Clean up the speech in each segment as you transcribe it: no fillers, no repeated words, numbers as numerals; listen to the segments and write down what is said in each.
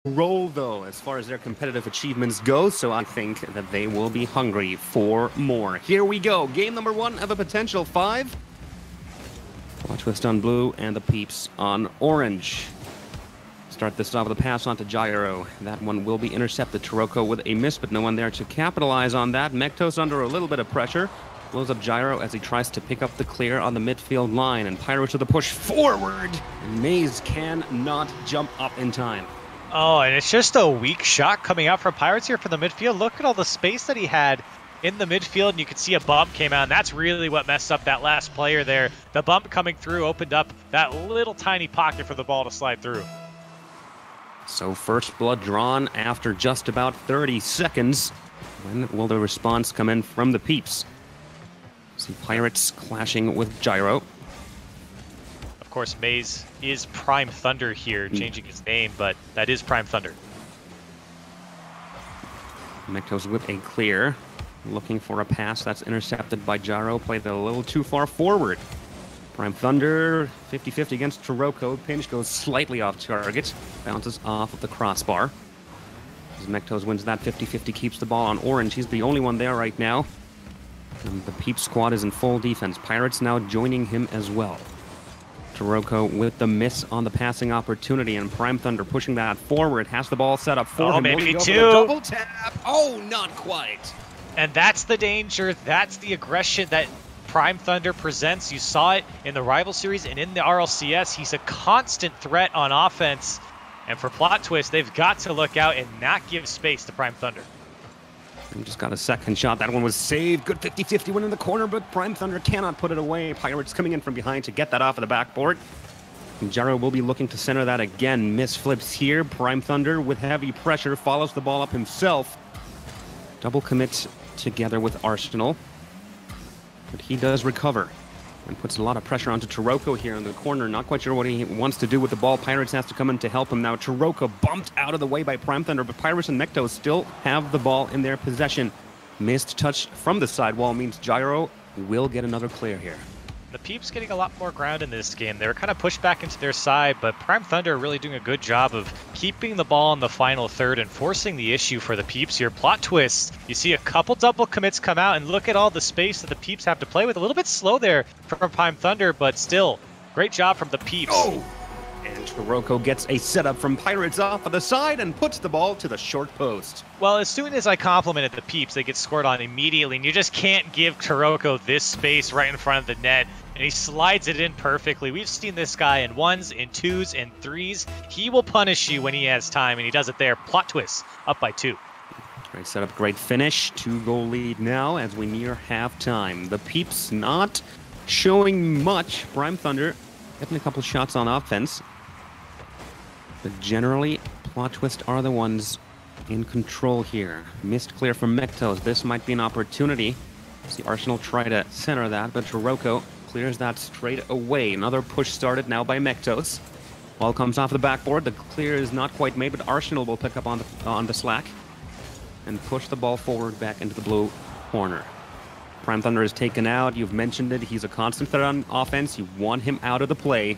roll, though, as far as their competitive achievements go, so I think that they will be hungry for more. Here we go. Game number 1 of a potential 5. Plot twist on blue and the peeps on orange. Start this off with a pass onto Gyro. That one will be intercepted. Taroko with a miss, but no one there to capitalize on that. Mektos under a little bit of pressure. Blows up Gyro as he tries to pick up the clear on the midfield line. And Pirates with a push forward. And Maze cannot jump up in time. Oh, and it's just a weak shot coming out from Pirates here for the midfield. Look at all the space that he had in the midfield, and you could see a bump came out, and that's really what messed up that last player there. The bump coming through opened up that little tiny pocket for the ball to slide through. So first blood drawn after just about 30 seconds. When will the response come in from the peeps? See Pirates clashing with Gyro. Of course, Maze is Prime Thunder here, changing his name, but that is Prime Thunder. Mektos with a clear. Looking for a pass that's intercepted by Gyro. Played a little too far forward. Prime Thunder, 50-50 against Taroko. Pinch goes slightly off target. Bounces off of the crossbar. As Mektos wins that 50-50, keeps the ball on orange. He's the only one there right now. And the Peep squad is in full defense. Pirates now joining him as well. Taroko with the miss on the passing opportunity, and Prime Thunder pushing that forward. Has the ball set up for him. Maybe go two. For the double tap. Oh, not quite. And that's the danger. That's the aggression that Prime Thunder presents. You saw it in the Rival Series and in the RLCS. He's a constant threat on offense. And for Plot Twist, they've got to look out and not give space to Prime Thunder. And just got a second shot. That one was saved. Good 50-50 win in the corner, but Prime Thunder cannot put it away. Pirates coming in from behind to get that off of the backboard. And Gyro will be looking to center that again. Miss flips here. Prime Thunder with heavy pressure follows the ball up himself. Double commits together with Arsenal. But he does recover and puts a lot of pressure onto Taroko here in the corner. Not quite sure what he wants to do with the ball. Pirates has to come in to help him now. Taroko bumped out of the way by Prime Thunder, but Pirates and Mektos still have the ball in their possession. Missed touch from the sidewall means Gyro will get another clear here. The Peeps getting a lot more ground in this game. They were kind of pushed back into their side, but Prime Thunder really doing a good job of keeping the ball in the final third and forcing the issue for the Peeps here. Plot twist, you see a couple double commits come out, and look at all the space that the Peeps have to play with. A little bit slow there from Prime Thunder, but still, great job from the Peeps. Oh! And Taroko gets a setup from Pirates off of the side and puts the ball to the short post. Well, as soon as I complimented the Peeps, they get scored on immediately, and you just can't give Taroko this space right in front of the net, and he slides it in perfectly. We've seen this guy in 1s, in 2s, and 3s. He will punish you when he has time, and he does it there. Plot twist, up by 2. Great setup, great finish. 2-goal lead now as we near halftime. The Peeps not showing much. Prime Thunder getting a couple shots on offense. But generally, Plot Twist are the ones in control here. Missed clear from Mektos. This might be an opportunity. See Arsenal try to center that, but Taroko clears that straight away. Another push started now by Mektos. Ball comes off the backboard. The clear is not quite made, but Arsenal will pick up on the slack and push the ball forward back into the blue corner. Prime Thunder is taken out. You've mentioned it. He's a constant threat on offense. You want him out of the play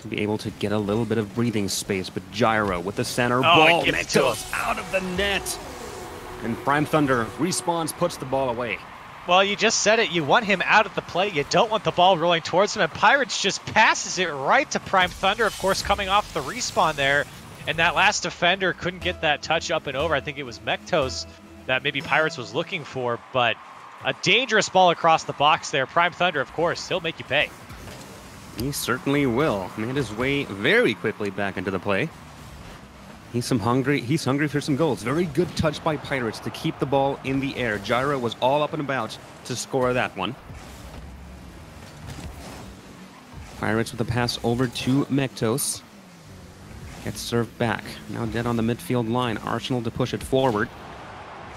to be able to get a little bit of breathing space. But Gyro with the center ball. Mektos out of the net. And Prime Thunder respawns, puts the ball away. Well, you just said it. You want him out of the play. You don't want the ball rolling towards him. And Pirates just passes it right to Prime Thunder, of course, coming off the respawn there. And that last defender couldn't get that touch up and over. I think it was Mektos that maybe Pirates was looking for. But a dangerous ball across the box there. Prime Thunder, of course, he'll make you pay. He certainly will. Made his way very quickly back into the play. He's hungry for some goals. Very good touch by Pirates to keep the ball in the air. Gyro was all up and about to score that one. Pirates with a pass over to Mektos. Gets served back. Now dead on the midfield line. Arsenal to push it forward.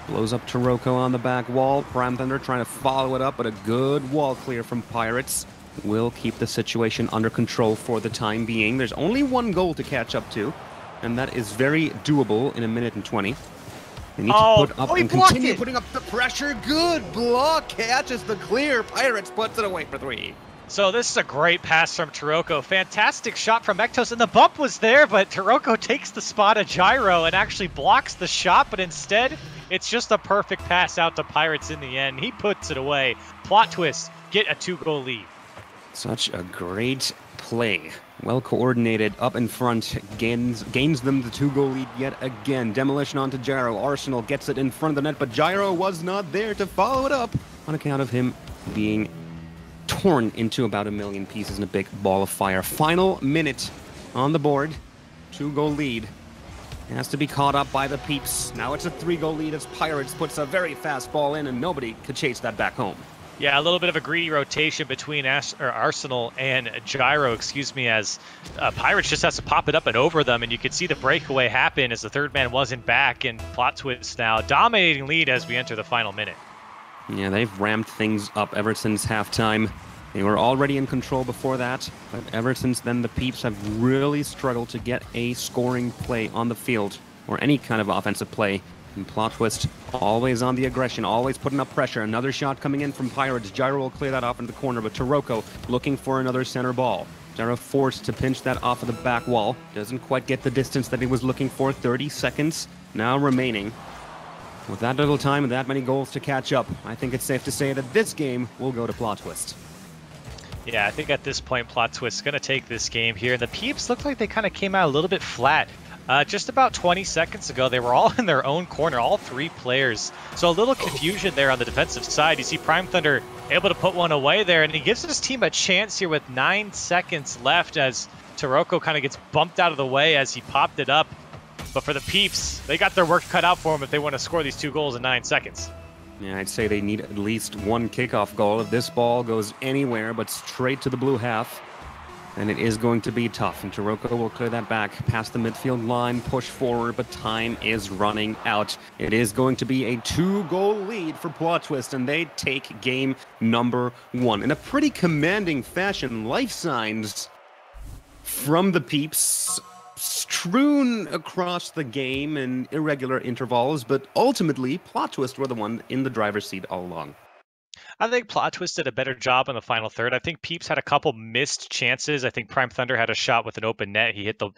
Blows up Taroko on the back wall. Prime Thunder trying to follow it up, but a good wall clear from Pirates will keep the situation under control for the time being. There's only one goal to catch up to, and that is very doable in 1 minute and 20. They need to put up and continue putting up the pressure. Good block, catches the clear. Pirates puts it away for 3. So this is a great pass from Taroko. Fantastic shot from Mektos, and the bump was there, but Taroko takes the spot of Gyro and actually blocks the shot, but instead, it's just a perfect pass out to Pirates in the end. He puts it away. Plot twist, get a 2-goal lead. Such a great play. Well coordinated, up in front, gains them the 2-goal lead yet again. Demolition onto Gyro. Arsenal gets it in front of the net, but Gyro was not there to follow it up on account of him being torn into about a million pieces in a big ball of fire. Final minute on the board. 2-goal lead. It has to be caught up by the Peeps. Now it's a 3-goal lead as Pirates puts a very fast ball in and nobody could chase that back home. Yeah, a little bit of a greedy rotation between Arsenal and Gyro, as Pirates just has to pop it up and over them, and you could see the breakaway happen as the third man wasn't back, and plot twist now. Dominating lead as we enter the final minute. Yeah, they've ramped things up ever since halftime. They were already in control before that, but ever since then the Peeps have really struggled to get a scoring play on the field, or any kind of offensive play. And plot twist, always on the aggression, always putting up pressure. Another shot coming in from Pirates. Gyro will clear that off into the corner, but Taroko looking for another center ball. Gyro forced to pinch that off of the back wall. Doesn't quite get the distance that he was looking for. 30 seconds now remaining. With that little time and that many goals to catch up, I think it's safe to say that this game will go to plot twist. Yeah, I think at this point, plot twist is going to take this game here. The Peeps look like they kind of came out a little bit flat. Just about 20 seconds ago, they were all in their own corner, all 3 players. So a little confusion there on the defensive side. You see Prime Thunder able to put one away there, and he gives his team a chance here with 9 seconds left as Taroko kind of gets bumped out of the way as he popped it up. But for the Peeps, they got their work cut out for them if they want to score these 2 goals in 9 seconds. Yeah, I'd say they need at least 1 kickoff goal. If this ball goes anywhere but straight to the blue half, then it is going to be tough. And Taroko will clear that back past the midfield line, push forward, but time is running out. It is going to be a 2-goal lead for Plot Twist, and they take game number 1 in a pretty commanding fashion. Life signs from the Peeps strewn across the game in irregular intervals, but ultimately Plot Twist were the one in the driver's seat all along. I think Plot Twist did a better job in the final third. I think Peeps had a couple missed chances. I think Prime Thunder had a shot with an open net. He hit the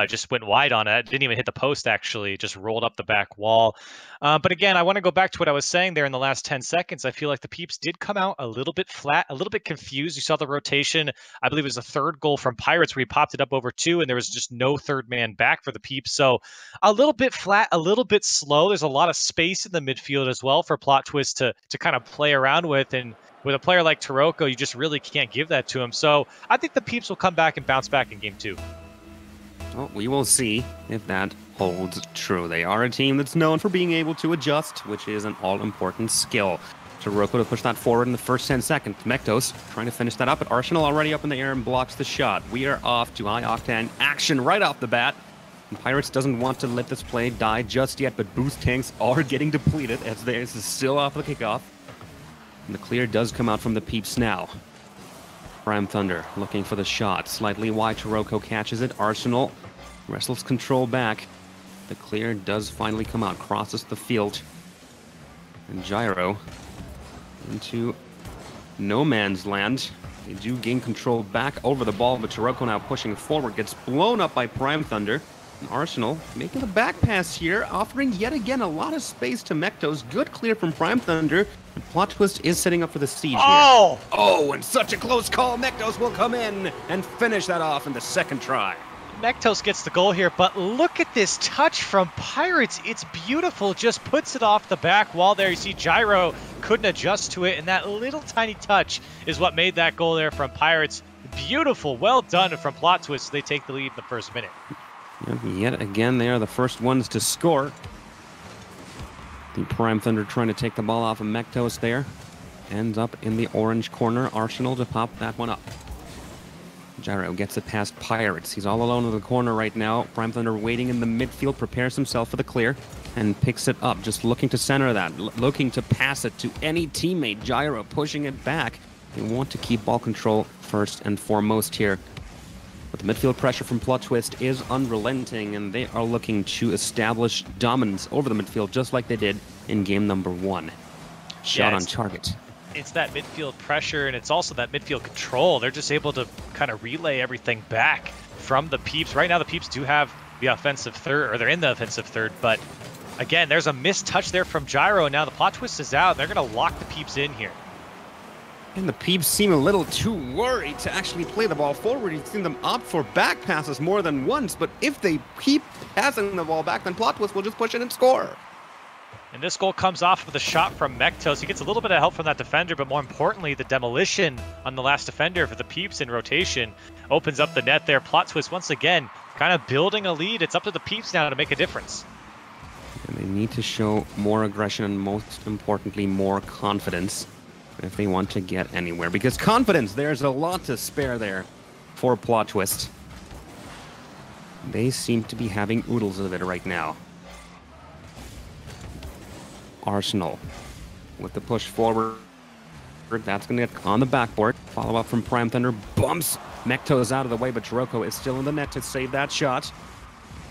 just went wide on it. Didn't even hit the post, actually. Just rolled up the back wall. But again, I want to go back to what I was saying there in the last 10 seconds. I feel like the Peeps did come out a little bit flat, a little bit confused. You saw the rotation. I believe it was the 3rd goal from Pirates where he popped it up over 2, and there was just no third man back for the Peeps. So a little bit flat, a little bit slow. There's a lot of space in the midfield as well for Plot Twist to kind of play around with. And with a player like Taroko, you just really can't give that to him. So I think the Peeps will come back and bounce back in game 2. Well, we will see if that holds true. They are a team that's known for being able to adjust, which is an all-important skill. Taroko to push that forward in the first 10 seconds. Mektos trying to finish that up, but Arsenal already up in the air and blocks the shot. We are off to high-octane action right off the bat. And Pirates doesn't want to let this play die just yet, but boost tanks are getting depleted as this is still off the kickoff. And the clear does come out from the Peeps now. Prime Thunder looking for the shot. Slightly wide, Taroko catches it. Arsenal wrestles control back. The clear does finally come out, crosses the field. And Gyro into no man's land. They do gain control back over the ball, but Taroko now pushing forward, gets blown up by Prime Thunder. And Arsenal making the back pass here, offering yet again a lot of space to Mektos. Good clear from Prime Thunder. And Plot Twist is setting up for the siege here. Oh, and such a close call. Mektos will come in and finish that off in the second try. Mektos gets the goal here, but look at this touch from Pirates. It's beautiful. Just puts it off the back wall there. You see Gyro couldn't adjust to it, and that little tiny touch is what made that goal there from Pirates. Beautiful. Well done from Plot Twist. They take the lead in the first minute. Yet again, they are the first ones to score. The Prime Thunder trying to take the ball off of Mektos there. Ends up in the orange corner. Arsenal to pop that one up. Gyro gets it past Pirates. He's all alone in the corner right now. Prime Thunder waiting in the midfield, prepares himself for the clear, and picks it up. Just looking to center that, looking to pass it to any teammate. Gyro pushing it back. They want to keep ball control first and foremost here. But the midfield pressure from Plot Twist is unrelenting, and they are looking to establish dominance over the midfield just like they did in game number 1. Shot on target. it's that midfield pressure, and it's also that midfield control. They're just able to kind of relay everything back from the Peeps. Right now, the Peeps do have the offensive third, or they're in the offensive third, but again, there's a missed touch there from Gyro, and now the plot twist is out. They're going to lock the Peeps in here. And the Peeps seem a little too worried to actually play the ball forward. You've seen them opt for back passes more than once, but if they keep passing the ball back, then Plot Twist will just push it and score. And this goal comes off with a shot from Mektos. He gets a little bit of help from that defender, but more importantly, the demolition on the last defender for the Peeps in rotation opens up the net there. Plot Twist, once again, kind of building a lead. It's up to the Peeps now to make a difference. And they need to show more aggression and, most importantly, more confidence if they want to get anywhere. Because confidence, there's a lot to spare there for Plot Twist. They seem to be having oodles of it right now. Arsenal with the push forward. That's going to get on the backboard. Follow up from Prime Thunder. Bumps Mektos out of the way, but Jiroko is still in the net to save that shot.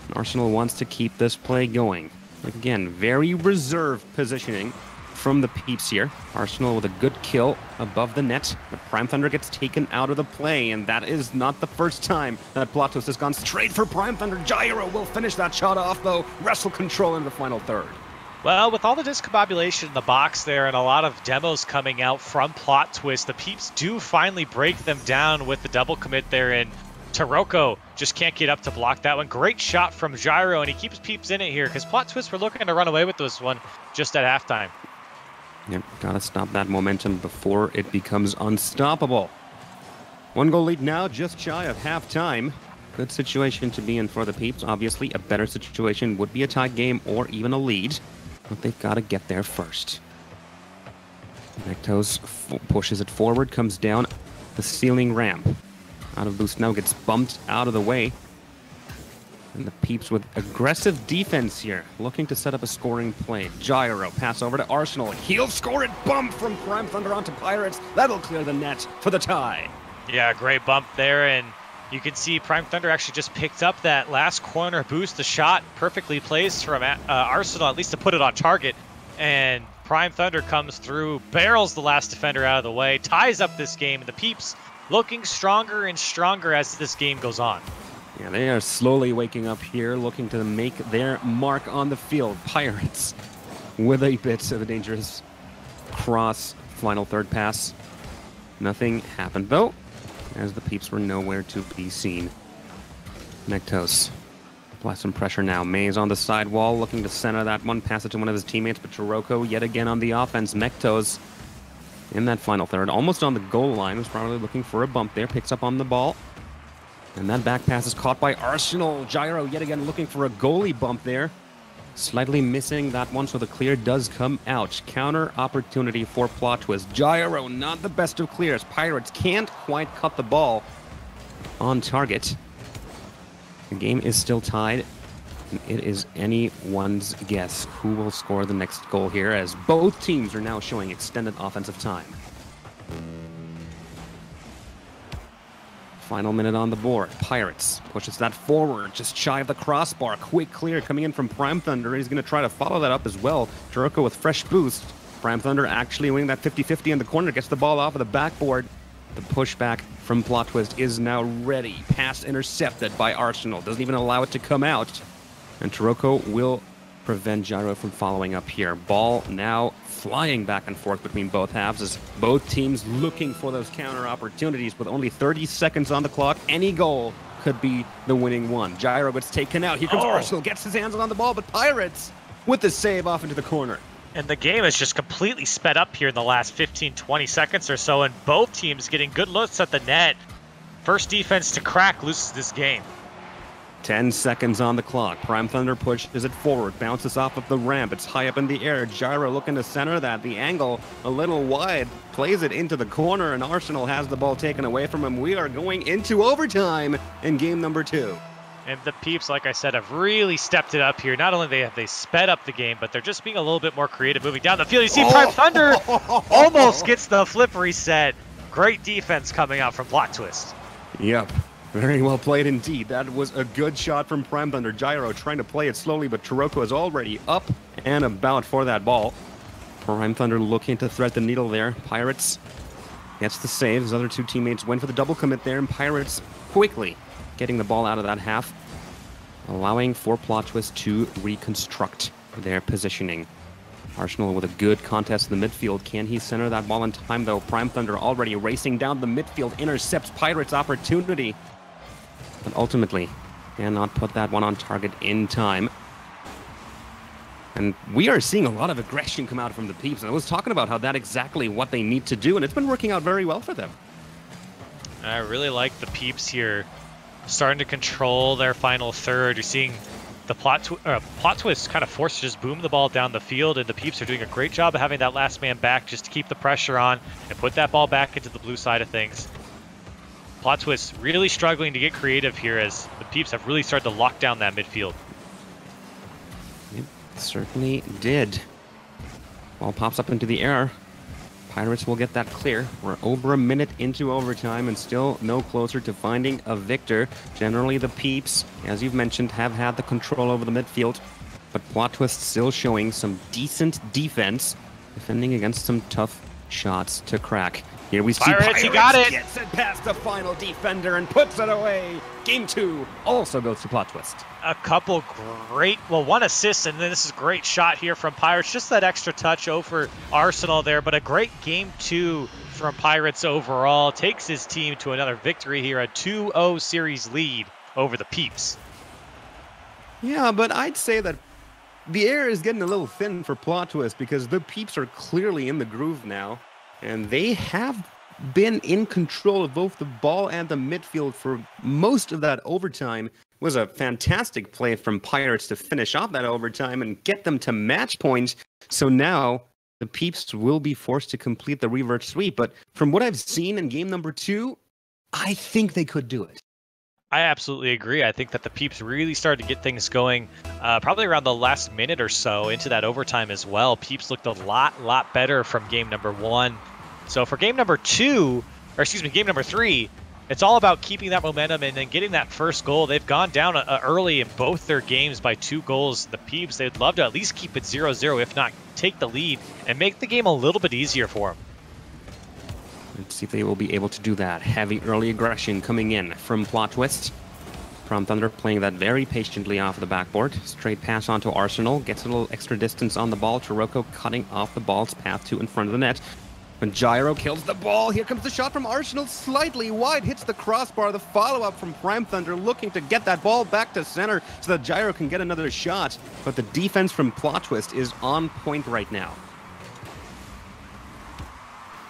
And Arsenal wants to keep this play going. Again, very reserved positioning from the Peeps here. Arsenal with a good kill above the net, but Prime Thunder gets taken out of the play, and that is not the first time that Plot Twist has gone straight for Prime Thunder. Gyro will finish that shot off, though. Wrestle control in the final third. Well, with all the discombobulation in the box there and a lot of demos coming out from Plot Twist, the Peeps do finally break them down with the double commit there, and Taroko just can't get up to block that one. Great shot from Gyro, and he keeps Peeps in it here because Plot Twist were looking to run away with this one just at halftime. Yep, gotta stop that momentum before it becomes unstoppable. 1-goal lead now, just shy of halftime. Good situation to be in for the Peeps. Obviously, a better situation would be a tie game or even a lead, but they've got to get there first. Mektos pushes it forward, comes down the ceiling ramp. Out of boost now, gets bumped out of the way. And the Peeps with aggressive defense here, looking to set up a scoring play. Gyro, pass over to Arsenal. He'll score it, bump from Prime Thunder onto Pirates. That'll clear the net for the tie. Yeah, great bump there, and you can see Prime Thunder actually just picked up that last corner boost. The shot perfectly placed from Arsenal, at least to put it on target. And Prime Thunder comes through, barrels the last defender out of the way, ties up this game, and the Peeps looking stronger and stronger as this game goes on. Yeah, they are slowly waking up here, looking to make their mark on the field. Pirates with a bit of a dangerous cross final third pass. Nothing happened, though, as the Peeps were nowhere to be seen. Mektos applies some pressure now. Maze on the side wall, looking to center that one, pass it to one of his teammates, but Taroko yet again on the offense. Mektos in that final third, almost on the goal line, was probably looking for a bump there, picks up on the ball. And that back pass is caught by Arsenal. Gyro yet again looking for a goalie bump there. Slightly missing that one, so the clear does come out. Counter opportunity for Plot Twist. Gyro, not the best of clears. Pirates can't quite cut the ball on target. The game is still tied. And it is anyone's guess who will score the next goal here, as both teams are now showing extended offensive time. Final minute on the board. Pirates pushes that forward, just shy of the crossbar. Quick clear coming in from Prime Thunder. He's going to try to follow that up as well. Taroko with fresh boost. Prime Thunder actually winning that 50-50 in the corner. Gets the ball off of the backboard. The pushback from Plot Twist is now ready. Pass intercepted by Arsenal. Doesn't even allow it to come out. And Taroko will prevent Gyro from following up here. Ball now flying back and forth between both halves as both teams looking for those counter opportunities. With only 30 seconds on the clock, any goal could be the winning one. Gyro gets taken out. Here comes Arsenal, gets his hands on the ball, but Pirates with the save off into the corner. And the game is just completely sped up here in the last 15-20 seconds or so, and both teams getting good looks at the net. First defense to crack loses this game. 10 seconds on the clock. Prime Thunder pushes it forward, bounces off of the ramp. It's high up in the air. Gyro looking to center that. The angle a little wide. Plays it into the corner, and Arsenal has the ball taken away from him. We are going into overtime in game number 2. And the Peeps, like I said, have really stepped it up here. Not only have they sped up the game, but they're just being a little bit more creative moving down the field. You see Prime Thunder almost gets the flip reset. Great defense coming out from Plot Twist. Yep. Very well played indeed. That was a good shot from Prime Thunder. Gyro trying to play it slowly, but Taroko is already up and about for that ball. Prime Thunder looking to thread the needle there. Pirates gets the save. His other two teammates went for the double commit there, and Pirates quickly getting the ball out of that half, allowing for Plot Twist to reconstruct their positioning. Arsenal with a good contest in the midfield. Can he center that ball in time, though? Prime Thunder already racing down the midfield, intercepts Pirates' opportunity, but ultimately cannot put that one on target in time. And we are seeing a lot of aggression come out from the Peeps. And I was talking about how that's exactly what they need to do, and it's been working out very well for them. I really like the Peeps here starting to control their final third. You're seeing the plot twist kind of forced to just boom the ball down the field, and the Peeps are doing a great job of having that last man back just to keep the pressure on and put that ball back into the blue side of things. Plot Twist really struggling to get creative here as the Peeps have really started to lock down that midfield. Yep, certainly did. Ball pops up into the air. Pirates will get that clear. We're over a minute into overtime and still no closer to finding a victor. Generally, the Peeps, as you've mentioned, have had the control over the midfield, but Plot Twist still showing some decent defense, defending against some tough shots to crack. Here we see Pirates, he got it! Gets it past the final defender and puts it away. Game 2 also goes to Plot Twist. A couple great, well, one assist, and then this is a great shot here from Pirates. Just that extra touch over Arsenal there, but a great Game 2 from Pirates overall. Takes his team to another victory here, a 2-0 series lead over the Peeps. Yeah, but I'd say that the air is getting a little thin for Plot Twist because the Peeps are clearly in the groove now. And they have been in control of both the ball and the midfield for most of that overtime. It was a fantastic play from Pirates to finish off that overtime and get them to match point. So now the Peeps will be forced to complete the reverse sweep. But from what I've seen in game number 2, I think they could do it. I absolutely agree. I think that the Peeps really started to get things going probably around the last minute or so into that overtime as well. Peeps looked a lot better from game number 1. So for game number 2, or excuse me, game number 3, it's all about keeping that momentum and then getting that first goal. They've gone down early in both their games by 2 goals. The Peeps, they'd love to at least keep it 0-0, if not take the lead and make the game a little bit easier for them. Let's see if they will be able to do that. Heavy early aggression coming in from Plot Twist. Prime Thunder playing that very patiently off the backboard. Straight pass onto Arsenal. Gets a little extra distance on the ball. Taroko cutting off the ball's path to in front of the net. When Gyro kills the ball, here comes the shot from Arsenal. Slightly wide, hits the crossbar. The follow-up from Prime Thunder looking to get that ball back to center so that Gyro can get another shot. But the defense from Plot Twist is on point right now.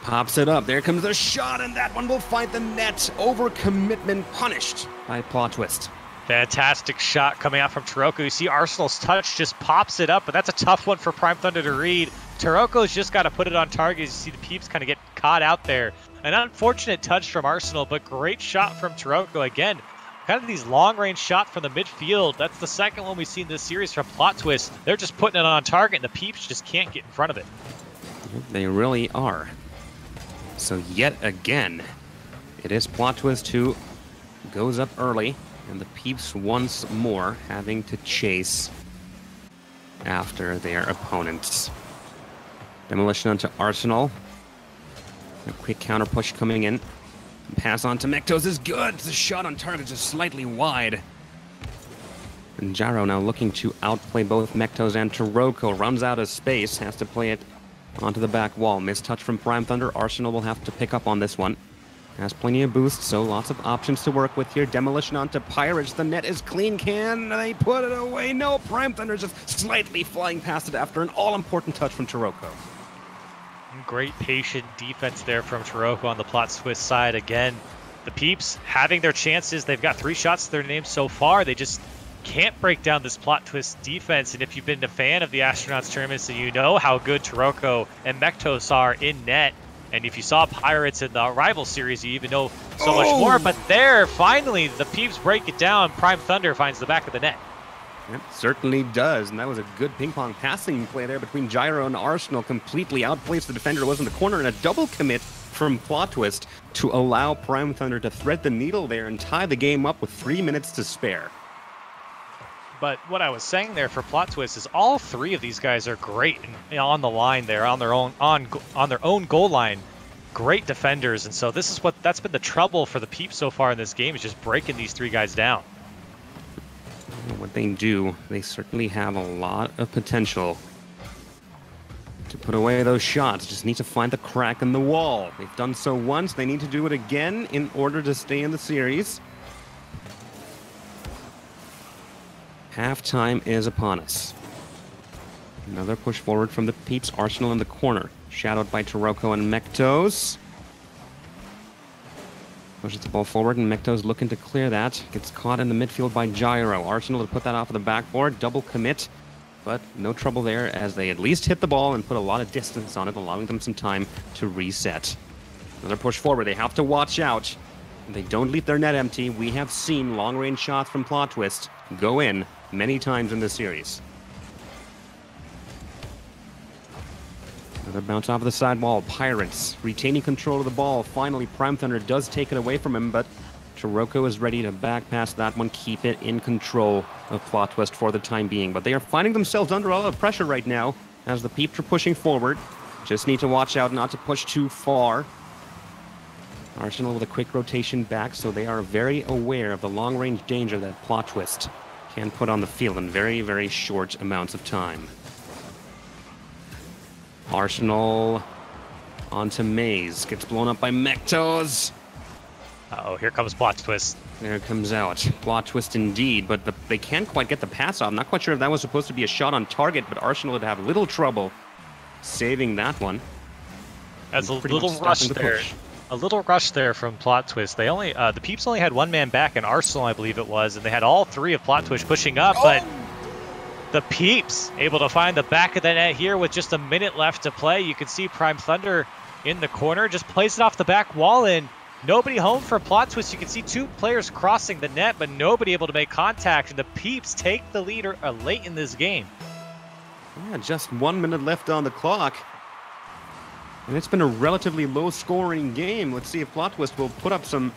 Pops it up. There comes a shot, and that one will find the net. Overcommitment punished by Plot Twist. Fantastic shot coming out from Taroko. You see Arsenal's touch just pops it up, but that's a tough one for Prime Thunder to read. Taroko's just got to put it on target. You see the Peeps kind of get caught out there. An unfortunate touch from Arsenal, but great shot from Taroko. Again, kind of these long-range shots from the midfield. That's the second one we've seen this series from Plot Twist. They're just putting it on target, and the Peeps just can't get in front of it. They really are. So yet again, it is Plot Twist who goes up early, and the Peeps once more having to chase after their opponents. Demolition onto Arsenal. A quick counter push coming in. Pass on to Mektos is good. The shot on target just slightly wide. And Gyro now looking to outplay both Mektos and Taroko. Runs out of space. Has to play it onto the back wall. Missed touch from Prime Thunder. Arsenal will have to pick up on this one. Has plenty of boost, so lots of options to work with here. Demolition onto Pirates. The net is clean. Can they put it away? No. Prime Thunder just slightly flying past it after an all-important touch from Taroko. Great patient defense there from Taroko on the Plot Twist side. Again, the Peeps having their chances. They've got 3 shots to their name so far. They just can't break down this Plot Twist defense. And if you've been a fan of the Astronauts tournaments, then you know how good Taroko and Mektos are in net. And if you saw Pirates in the rival series, you even know so much more. But there, finally, the Peeps break it down. Prime Thunder finds the back of the net. It certainly does, and that was a good ping-pong passing play there between Gyro and Arsenal. Completely outplaced the defender, was in the corner, and a double commit from Plot Twist to allow Prime Thunder to thread the needle there and tie the game up with 3 minutes to spare. But what I was saying there for Plot Twist is all three of these guys are great on the line there, on their own goal line. Great defenders, and so that's been the trouble for the Peeps so far in this game, is just breaking these three guys down. What they do, they certainly have a lot of potential to put away those shots. Just need to find the crack in the wall. They've done so once, they need to do it again in order to stay in the series. Halftime is upon us. Another push forward from the Peeps. Arsenal in the corner, shadowed by Taroko and Mektos. Pushes the ball forward, and Mektos looking to clear that. Gets caught in the midfield by Gyro. Arsenal to put that off of the backboard. Double commit, but no trouble there as they at least hit the ball and put a lot of distance on it, allowing them some time to reset. Another push forward. They have to watch out. They don't leave their net empty. We have seen long-range shots from Plot Twist go in many times in this series. Another bounce off of the side wall. Pirates retaining control of the ball. Finally, Prime Thunder does take it away from him, but Taroko is ready to back pass that one, keep it in control of Plot Twist for the time being. But they are finding themselves under a lot of pressure right now as the Peeps are pushing forward. Just need to watch out not to push too far. Arsenal with a quick rotation back, so they are very aware of the long-range danger that Plot Twist can put on the field in very, very short amounts of time. Arsenal onto Maze. Gets blown up by Mektos. Uh-oh, here comes Plot Twist. There it comes out. Plot Twist indeed, but they can't quite get the pass off. I'm not quite sure if that was supposed to be a shot on target, but Arsenal would have little trouble saving that one. That's a little rush there. A little rush there from Plot Twist. They only the Peeps only had one man back in Arsenal, I believe it was, and they had all three of Plot Twist pushing up, but the Peeps able to find the back of the net here with just a minute left to play. You can see Prime Thunder in the corner, just plays it off the back wall, and nobody home for Plot Twist. You can see two players crossing the net, but nobody able to make contact, and the Peeps take the lead late in this game. Yeah, just 1 minute left on the clock. And it's been a relatively low-scoring game. Let's see if Plot Twist will put up some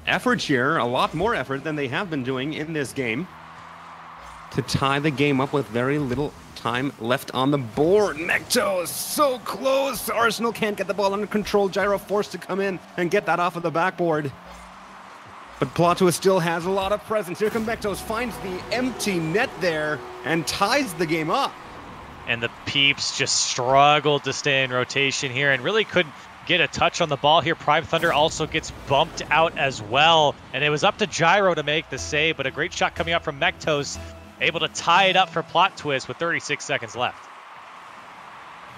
effort here, a lot more effort than they have been doing in this game, to tie the game up with very little time left on the board. Mektos so close. Arsenal can't get the ball under control. Gyro forced to come in and get that off of the backboard. But Plot Twist still has a lot of presence. Here comes Mektos, finds the empty net there and ties the game up. And the Peeps just struggled to stay in rotation here and really couldn't get a touch on the ball here. Prime Thunder also gets bumped out as well. And it was up to Gyro to make the save, but a great shot coming out from Mektos, able to tie it up for Plot Twist with 36 seconds left.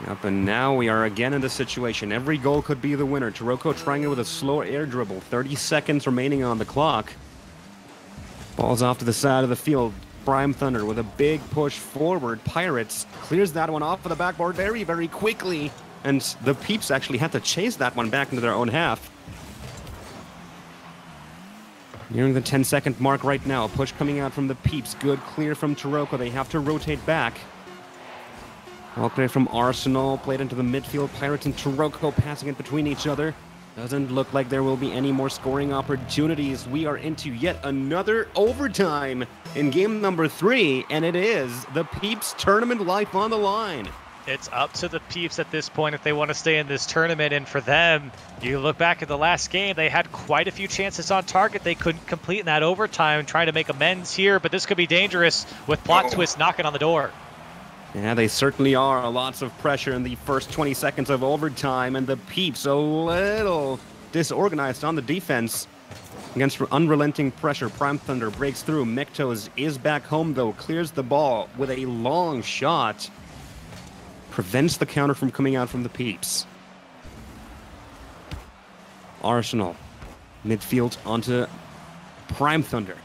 Yep, and now we are again in the situation. Every goal could be the winner. Taroko trying it with a slow air dribble. 30 seconds remaining on the clock. Ball's off to the side of the field. Prime Thunder with a big push forward. Pirates clears that one off of the backboard very, very quickly. And the Peeps actually had to chase that one back into their own half. Nearing the 10-second mark right now. Push coming out from the Peeps. Good clear from Taroko. They have to rotate back. All clear from Arsenal. Played into the midfield. Pirates and Taroko passing it between each other. Doesn't look like there will be any more scoring opportunities. We are into yet another overtime in game number 3, and it is the Peeps tournament life on the line. It's up to the Peeps at this point if they want to stay in this tournament, and for them, you look back at the last game, they had quite a few chances on target. They couldn't complete in that overtime, trying to make amends here, but this could be dangerous with Plot Twist knocking on the door. Yeah, they certainly are. Lots of pressure in the first 20 seconds of overtime, and the Peeps a little disorganized on the defense. Against unrelenting pressure, Prime Thunder breaks through. Mektos is back home, though. Clears the ball with a long shot. Prevents the counter from coming out from the Peeps. Arsenal. Midfield onto Prime Thunder.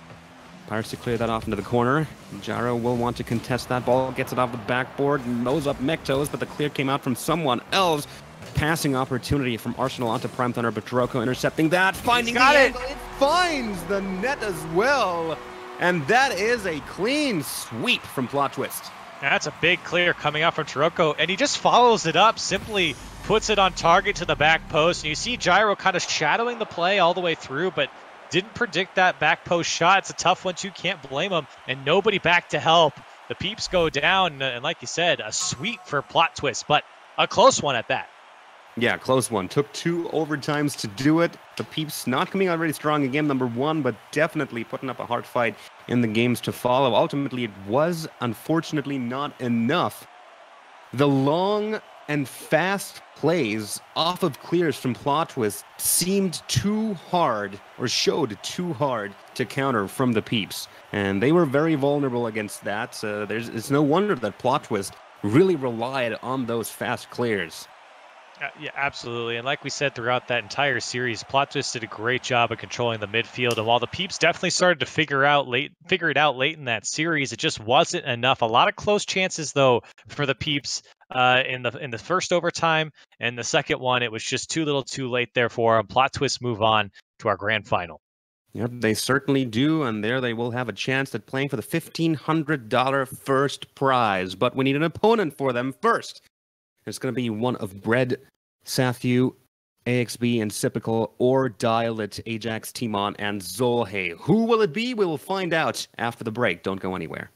Pirates to clear that off into the corner. Gyro will want to contest that ball. Gets it off the backboard. Nose up Mektos, but the clear came out from someone else. Passing opportunity from Arsenal onto Prime Thunder, but Taroko intercepting that. Finding the angle. It finds the net as well. And that is a clean sweep from Plot Twist. That's a big clear coming out from Taroko, and he just follows it up, simply puts it on target to the back post. And you see Gyro kind of shadowing the play all the way through, but didn't predict that back post shot. It's a tough one too, can't blame him, and nobody back to help. The Peeps go down, and like you said, a sweep for Plot Twist, but a close one at that. Yeah, close one. Took 2 overtimes to do it. The Peeps not coming out really strong in game number 1, but definitely putting up a hard fight in the games to follow. Ultimately, it was unfortunately not enough. The long and fast plays off of clears from Plot Twist seemed too hard, or showed too hard to counter from the Peeps. And they were very vulnerable against that. It's no wonder that Plot Twist really relied on those fast clears. Yeah, absolutely. And like we said throughout that entire series, Plot Twist did a great job of controlling the midfield. And while the Peeps definitely started to figure it out late in that series, it just wasn't enough. A lot of close chances though for the Peeps in the first overtime, and the second one it was just too little, too late there for them. Plot Twist move on to our grand final. Yep, they certainly do, and there they will have a chance at playing for the $1,500 first prize. But we need an opponent for them first. It's going to be one of Bread, Sathu, AXB, and Sipical, or Dial It, Ajax, Timon, and Zolhe. Who will it be? We will find out after the break. Don't go anywhere.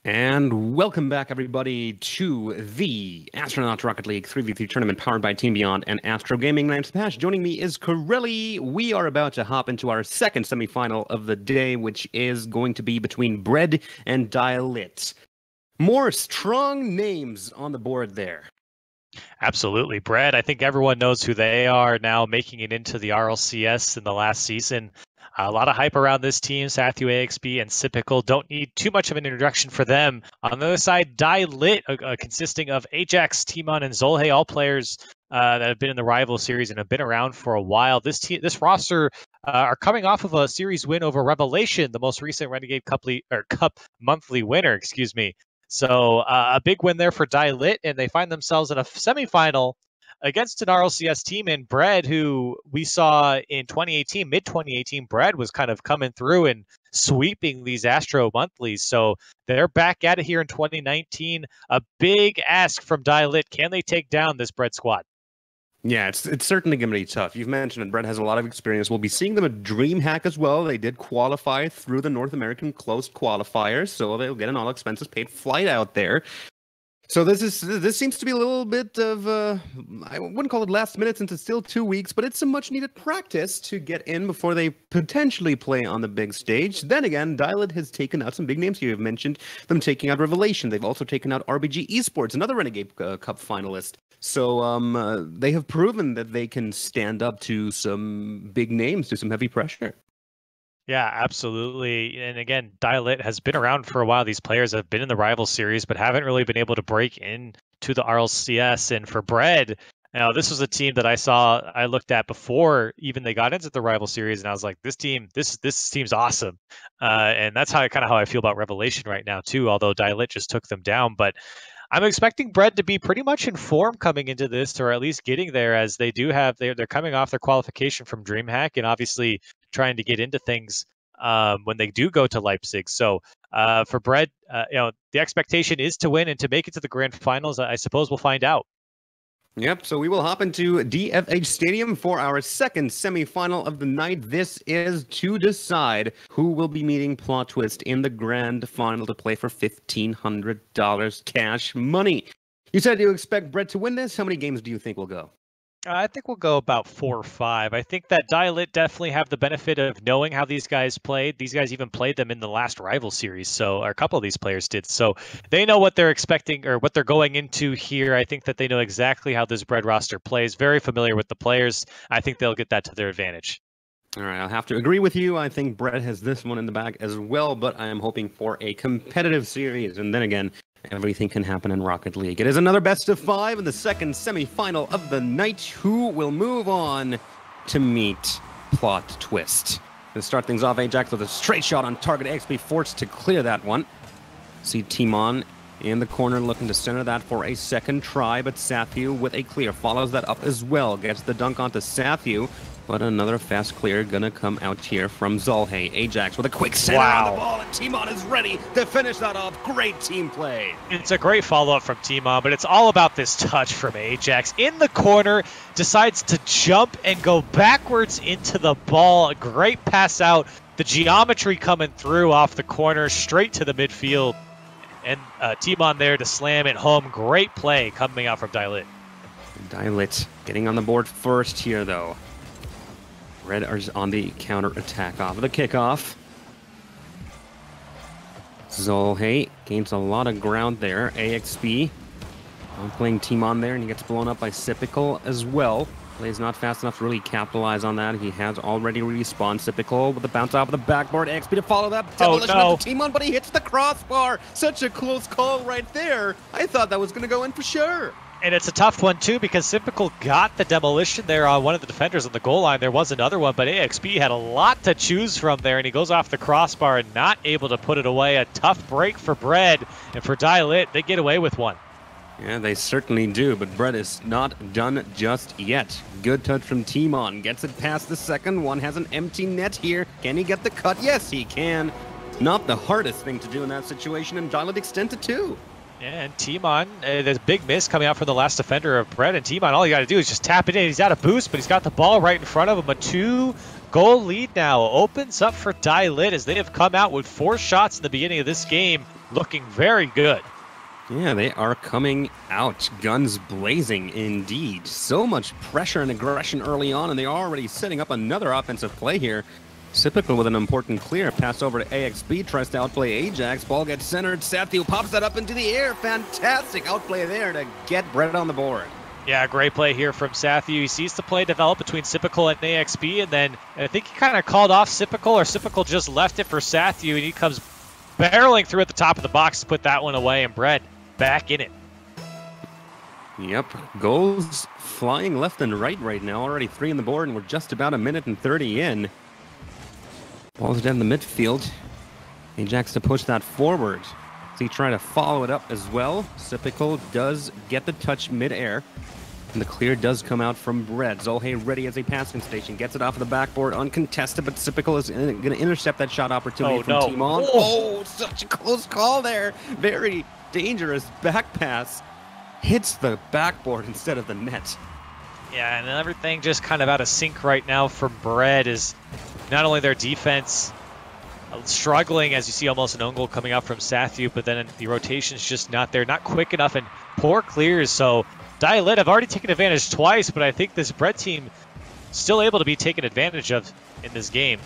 And welcome back, everybody, to the Astronaut Rocket League 3v3 tournament powered by Team Beyond and Astro Gaming. My name's Pash. Joining me is Corelli. We are about to hop into our second semifinal of the day, which is going to be between Bread and Dialit. More strong names on the board there. Absolutely. Bread, I think everyone knows who they are now, making it into the RLCS in the last season. A lot of hype around this team. Sathu, AXB, and Sipical don't need too much of an introduction for them. On the other side, Dialit, consisting of Ajax, Timon, and Zolhe, all players that have been in the rival series and have been around for a while. This roster are coming off of a series win over Revelation, the most recent Renegade Cup monthly winner, excuse me. So a big win there for Dialit, and they find themselves in a semifinal against an RLCS team in Bread, who we saw in 2018, mid-2018. Bread was kind of coming through and sweeping these Astro monthlies. So they're back at it here in 2019. A big ask from Dialit. Can they take down this Bread squad? Yeah, it's certainly going to be tough. You've mentioned it. Bread has a lot of experience. We'll be seeing them at DreamHack as well. They did qualify through the North American closed qualifiers, so they'll get an all-expenses-paid flight out there. So this seems to be a little bit of, I wouldn't call it last minute since it's still 2 weeks, but it's some much-needed practice to get in before they potentially play on the big stage. Then again, Dialit has taken out some big names here. You've mentioned them taking out Revelation. They've also taken out RBG Esports, another Renegade Cup finalist. So they have proven that they can stand up to some big names, to some heavy pressure. Yeah, absolutely. And again, Dialit has been around for a while. These players have been in the rival series, but haven't really been able to break into the RLCS. And for Bread, this was a team that I looked at before even they got into the rival series, and I was like, this team's awesome. And that's how I feel about Revelation right now too. Although Dialit just took them down, but I'm expecting Bread to be pretty much in form coming into this, or at least getting there, as they do have they're coming off their qualification from DreamHack, and obviously trying to get into things when they do go to Leipzig. So for Bread, the expectation is to win and to make it to the grand finals. I suppose we'll find out. Yep, so we will hop into DFH Stadium for our second semifinal of the night. This is to decide who will be meeting Plot Twist in the grand final to play for $1,500 cash money. You said you expect Bread to win this. How many games do you think will go? I think we'll go about 4 or 5. I think that Dialit definitely have the benefit of knowing how these guys played. These guys even played them in the last rival series, or a couple of these players did. So they know what they're expecting or what they're going into here. I think that they know exactly how this Bread roster plays. Very familiar with the players. I think they'll get that to their advantage. All right, I'll have to agree with you. I think Bread has this one in the bag as well, but I am hoping for a competitive series. And then again, everything can happen in Rocket League. It is another best of 5 in the second semifinal of the night. Who will move on to meet Plot Twist? To start things off, Ajax with a straight shot on target. AXB forced to clear that one. See Timon in the corner looking to center that for a second try, but Sathu with a clear follows that up as well. Gets the dunk onto Sathu, but another fast clear gonna come out here from Zolhe. Ajax with a quick center on the ball, and Timon is ready to finish that off. Great team play. It's a great follow-up from Timon, but it's all about this touch from Ajax. In the corner, decides to jump and go backwards into the ball. A great pass out. The geometry coming through off the corner, straight to the midfield. And Timon there to slam it home. Great play coming out from Dialit. Dialit getting on the board first here, though. Red is on the counter attack off of the kickoff. Zolhe gains a lot of ground there. AXB playing Timon there, and he gets blown up by Sipical as well. Plays not fast enough to really capitalize on that. He has already respawned. Sipical with the bounce off of the backboard. AXB to follow that. Demolition of Timon, but he hits the crossbar. Such a close call right there. I thought that was going to go in for sure. And it's a tough one, too, because Sipical got the demolition there on one of the defenders on the goal line. There was another one, but AXB had a lot to choose from there, and he goes off the crossbar and not able to put it away. A tough break for Bread, and for Dialit, they get away with one. Yeah, they certainly do, but Brett is not done just yet. Good touch from Timon. Gets it past the second one. Has an empty net here. Can he get the cut? Yes, he can. Not the hardest thing to do in that situation, and Dialed extend to 2. Yeah, and Timon, there's a big miss coming out from the last defender of Brett, and Timon, all you got to do is just tap it in. He's out of boost, but he's got the ball right in front of him. A 2-goal lead now opens up for Dialed as they have come out with 4 shots in the beginning of this game, looking very good. Yeah, they are coming out, guns blazing indeed. So much pressure and aggression early on, and they're already setting up another offensive play here. Sypical with an important clear. Pass over to AXB, tries to outplay Ajax. Ball gets centered. Sathiel pops that up into the air. Fantastic outplay there to get Brett on the board. Yeah, great play here from Sathiel. He sees the play develop between Sypical and AXB, and then I think he kind of called off Sypical, or Sypical just left it for Sathiel, and he comes barreling through at the top of the box to put that one away, and Brett back in it. Yep, goals flying left and right now. Already 3 on the board, and we're just about 1:30 in. Ball's down the midfield. Ajax to push that forward. So he trying to follow it up as well. Sypical does get the touch mid-air. And the clear does come out from Brett. Zolhe ready as a passing station. Gets it off of the backboard, uncontested, but Sypical is going to intercept that shot opportunity from Timon. Oh, such a close call there. Very dangerous back pass. Hits the backboard instead of the net. Yeah, and everything just kind of out of sync right now for Brett is not only their defense struggling, as you see almost an own goal coming out from Sathiel, but then the rotation's just not there, not quick enough, and poor clears. So Dialed have already taken advantage twice, but I think this Brett team still able to be taken advantage of in this game.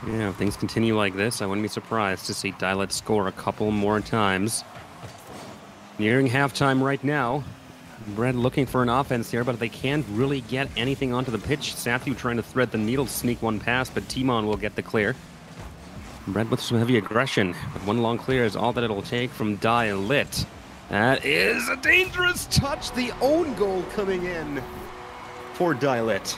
Yeah, if things continue like this, I wouldn't be surprised to see Dialed score a couple more times. Nearing halftime right now. Brett looking for an offense here, but they can't really get anything onto the pitch. Sathiel trying to thread the needle, sneak one past, but Timon will get the clear. Brett with some heavy aggression, but one long clear is all that it'll take from Dialed. That is a dangerous touch. The own goal coming in for Dialed.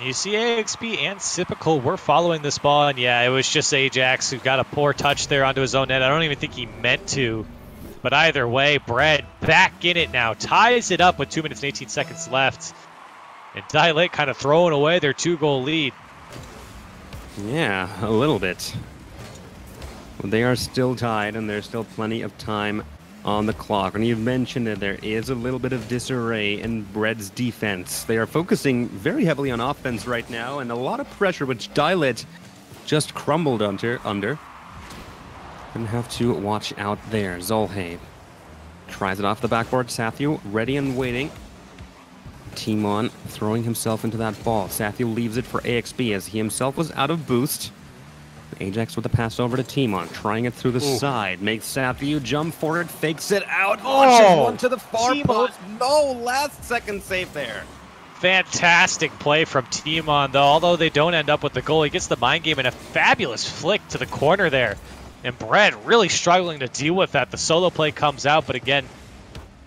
You see AXB and Sypical were following this ball, and yeah, it was just Ajax who got a poor touch there onto his own net. I don't even think he meant to. But either way, Brett back in it now. Ties it up with 2 minutes and 18 seconds left. And Dialed kind of throwing away their 2-goal lead. Yeah, a little bit. They are still tied, and there's still plenty of time on the clock. And you've mentioned that there is a little bit of disarray in Brett's defense. They are focusing very heavily on offense right now, and a lot of pressure, which Dialed just crumbled under. And have to watch out there. Zolhe tries it off the backboard. Sathiel ready and waiting. Timon throwing himself into that ball. Sathiel leaves it for AXB as he himself was out of boost. Ajax with the pass over to Timon, trying it through the side. Makes Sathiel jump for it, fakes it out, launches one to the far post. No, last second save there. Fantastic play from Timon, though. Although they don't end up with the goal, he gets the mind game and a fabulous flick to the corner there. And Brett really struggling to deal with that. The solo play comes out, but again,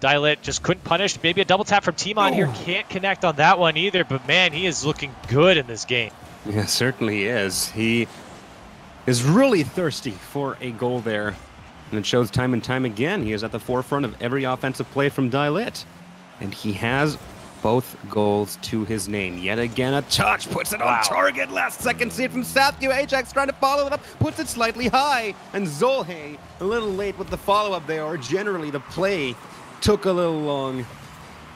Dialed just couldn't punish. Maybe a double tap from Timon here. Can't connect on that one either, but man, he is looking good in this game. Yeah, certainly is. He is really thirsty for a goal there. And it shows time and time again. He is at the forefront of every offensive play from Dialed. And he has both goals to his name. Yet again, a touch, puts it on target. Last second save from Sathiel. Ajax trying to follow it up, puts it slightly high. And Zolhe a little late with the follow-up there, or generally the play took a little long.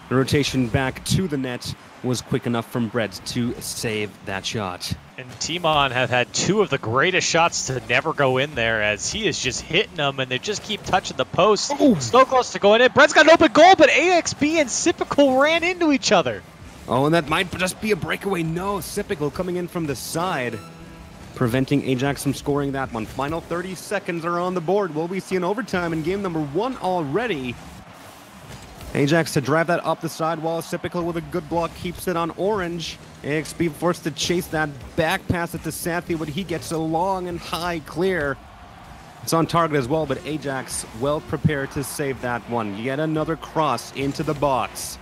The rotation back to the net was quick enough from Brett to save that shot. And Timon have had 2 of the greatest shots to never go in there, as he is just hitting them, and they just keep touching the post. So close to going in. Brett's got an open goal, but AXB and Sypical ran into each other. Oh, and that might just be a breakaway. No, Sypical coming in from the side, preventing Ajax from scoring that one. Final 30 seconds are on the board. Will we see an overtime in game number 1 already? Ajax to drive that up the sidewall. Sypical with a good block keeps it on orange. AXB forced to chase that back pass it to Sathiel, but he gets a long and high clear. It's on target as well, but Ajax well prepared to save that one. Yet another cross into the box.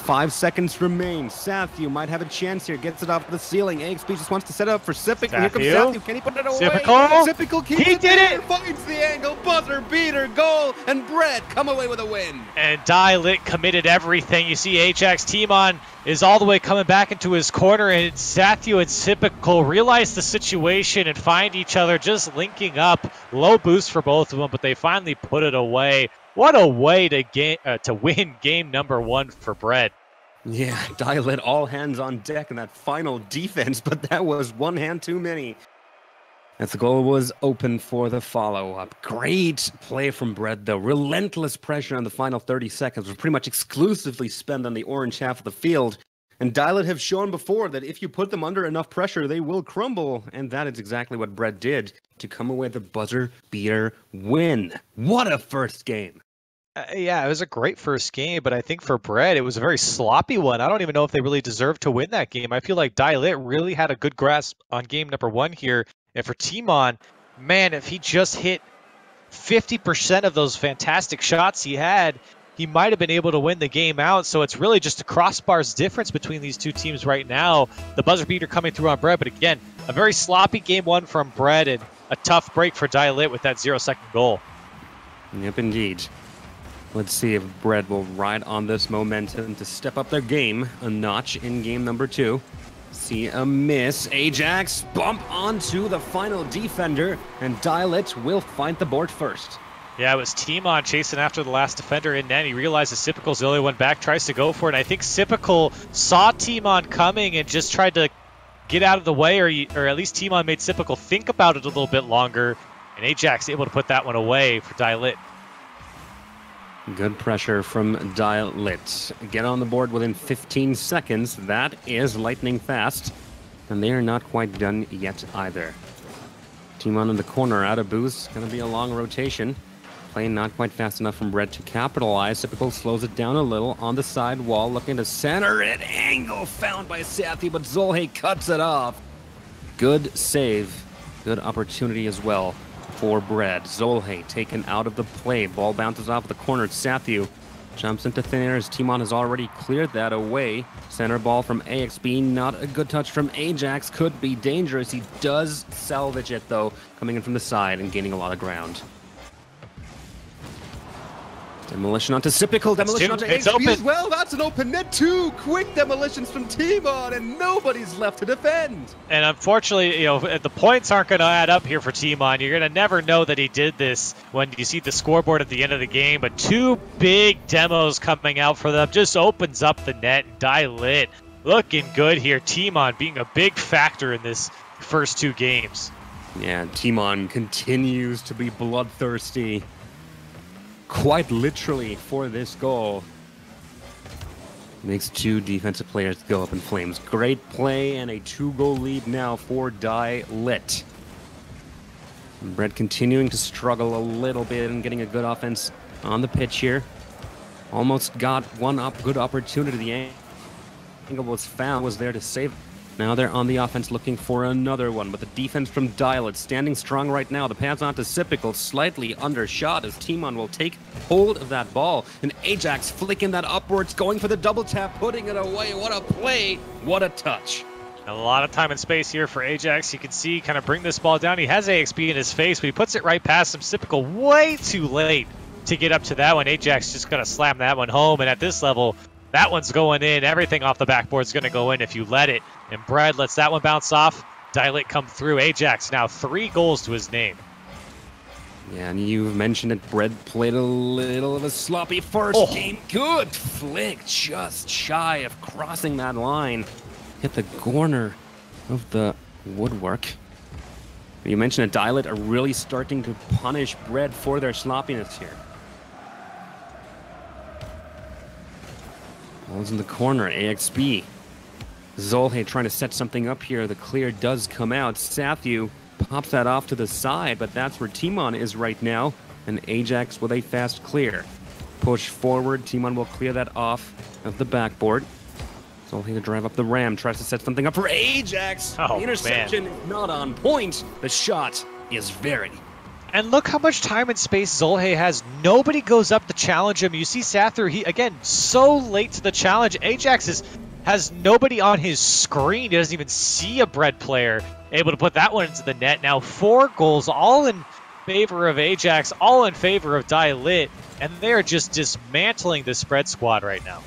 5 seconds remain. Sathu might have a chance here. Gets it off the ceiling. AXP just wants to set up for Sipic. Here comes Sathu. Can he put it away? Sipical keeps it there. Finds the angle. Buzzer beater. Goal. And Brett come away with a win. And Lit committed everything. You see Ajax Timon is all the way coming back into his corner, and Sathu and Sipical realize the situation and find each other just linking up. Low boost for both of them, but they finally put it away. What a way to win game number 1 for Brett. Yeah, Lit all hands on deck in that final defense, but that was one hand too many. As the goal was open for the follow-up. Great play from Brett, though. Relentless pressure on the final 30 seconds was pretty much exclusively spent on the orange half of the field. And Lit have shown before that if you put them under enough pressure, they will crumble. And that is exactly what Brett did to come away with a buzzer beater win. What a first game. Yeah, it was a great first game, but I think for Brett, it was a very sloppy one. I don't even know if they really deserved to win that game. I feel like Lit really had a good grasp on game number 1 here. And for Timon, man, if he just hit 50% of those fantastic shots he had, he might have been able to win the game out. So it's really just a crossbars difference between these two teams right now. The buzzer beater coming through on Brett, but again, a very sloppy game 1 from Brett and a tough break for Lit with that 0-second goal. Yep, indeed. Let's see if Brett will ride on this momentum to step up their game a notch in game number 2. See a miss. Ajax bump onto the final defender, and Lit will find the board first. Yeah, it was Timon chasing after the last defender in net. He realizes Sipical's the only one back, tries to go for it. And I think Sipical saw Timon coming and just tried to get out of the way, or at least Timon made Sipical think about it a little bit longer. And Ajax able to put that one away for Lit. Good pressure from Lit. Get on the board within 15 seconds. That is lightning fast. And they are not quite done yet either. Timon in the corner, out of boost. Going to be a long rotation. Playing not quite fast enough from Brett to capitalize. Typical slows it down a little on the side wall. Looking to center it. Angle found by Sathy, but Zolhe cuts it off. Good save. Good opportunity as well for Brett. Zolhe taken out of the play. Ball bounces off the corner. Sathu jumps into thin air as Timon has already cleared that away. Center ball from AXB. Not a good touch from Ajax. Could be dangerous. He does salvage it, though, coming in from the side and gaining a lot of ground. Demolition onto Sipical. Demolition onto AXB as well. That's an open net. 2 quick demolitions from Timon, and nobody's left to defend. And unfortunately, the points aren't going to add up here for Timon. You're going to never know that he did this when you see the scoreboard at the end of the game. But 2 big demos coming out for them just opens up the net. Lit looking good here. Timon being a big factor in this first 2 games. Yeah, Timon continues to be bloodthirsty. Quite literally for this goal. Makes 2 defensive players go up in flames. Great play and a 2-goal lead now for Lit. Brett continuing to struggle a little bit and getting a good offense on the pitch here. Almost got one good opportunity. The angle was found, was there to save. Now they're on the offense looking for another one, but the defense from Lit standing strong right now. The pass on to Sipical, slightly undershot as Timon will take hold of that ball. And Ajax flicking that upwards, going for the double tap, putting it away. What a play, what a touch. A lot of time and space here for Ajax. You can see kind of bring this ball down. He has AXB in his face, but he puts it right past him. Sipical way too late to get up to that one. Ajax just going to slam that one home, and at this level, that one's going in. Everything off the backboard is going to go in if you let it. And Brad lets that one bounce off. Lit come through. Ajax now 3 goals to his name. Yeah, and you've mentioned it. Brad played a little of a sloppy first game. Good flick, just shy of crossing that line. Hit the corner of the woodwork. You mentioned that Lit are really starting to punish Brad for their sloppiness here. Ball's in the corner, AXB. Zolhe trying to set something up here. The clear does come out. Sathu pops that off to the side, but that's where Timon is right now. And Ajax with a fast clear. Push forward. Timon will clear that off of the backboard. Zolhe to drive up the ram. Tries to set something up for Ajax. Oh, the interception is not on point. The shot is very And look how much time and space Zolhe has. Nobody goes up to challenge him. You see Sather, he, again, so late to the challenge. Ajax has nobody on his screen. He doesn't even see a Bread player able to put that one into the net. Now 4 goals, all in favor of Ajax, all in favor of Lit, and they're just dismantling the spread squad right now.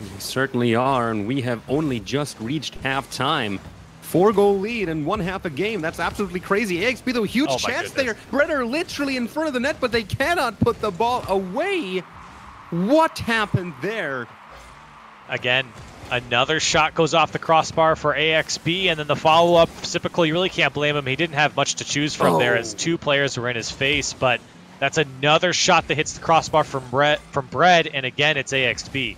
We certainly are, and we have only just reached halftime. 4-goal lead in one half a game. That's absolutely crazy. AXP, though, huge chance there. Bread are literally in front of the net, but they cannot put the ball away. What happened there? Again, another shot goes off the crossbar for AXB, and then the follow-up, Sipical, you really can't blame him. He didn't have much to choose from there as 2 players were in his face, but that's another shot that hits the crossbar from Bread, and again, it's AXB.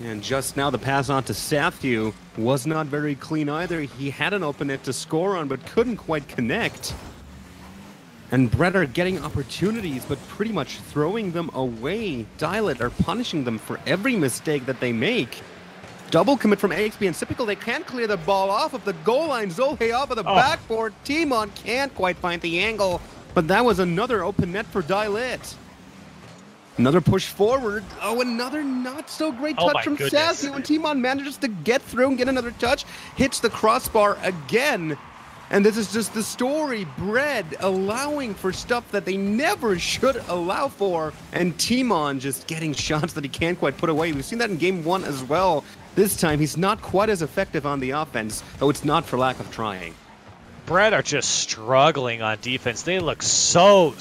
And just now the pass on to Sathu was not very clean either. He had an open net to score on, but couldn't quite connect. And Bread are getting opportunities, but pretty much throwing them away. Lit are punishing them for every mistake that they make. Double commit from AXB and Sipical. They can't clear the ball off of the goal line. Zolhe off of the backboard. Timon can't quite find the angle, but that was another open net for Lit. Another push forward. Oh, another not so great touch from Sathu, and Timon manages to get through and get another touch. Hits the crossbar again. And this is just the story. Bread allowing for stuff that they never should allow for. And Timon just getting shots that he can't quite put away. We've seen that in game 1 as well. This time, he's not quite as effective on the offense, though it's not for lack of trying. Bread are just struggling on defense. They look so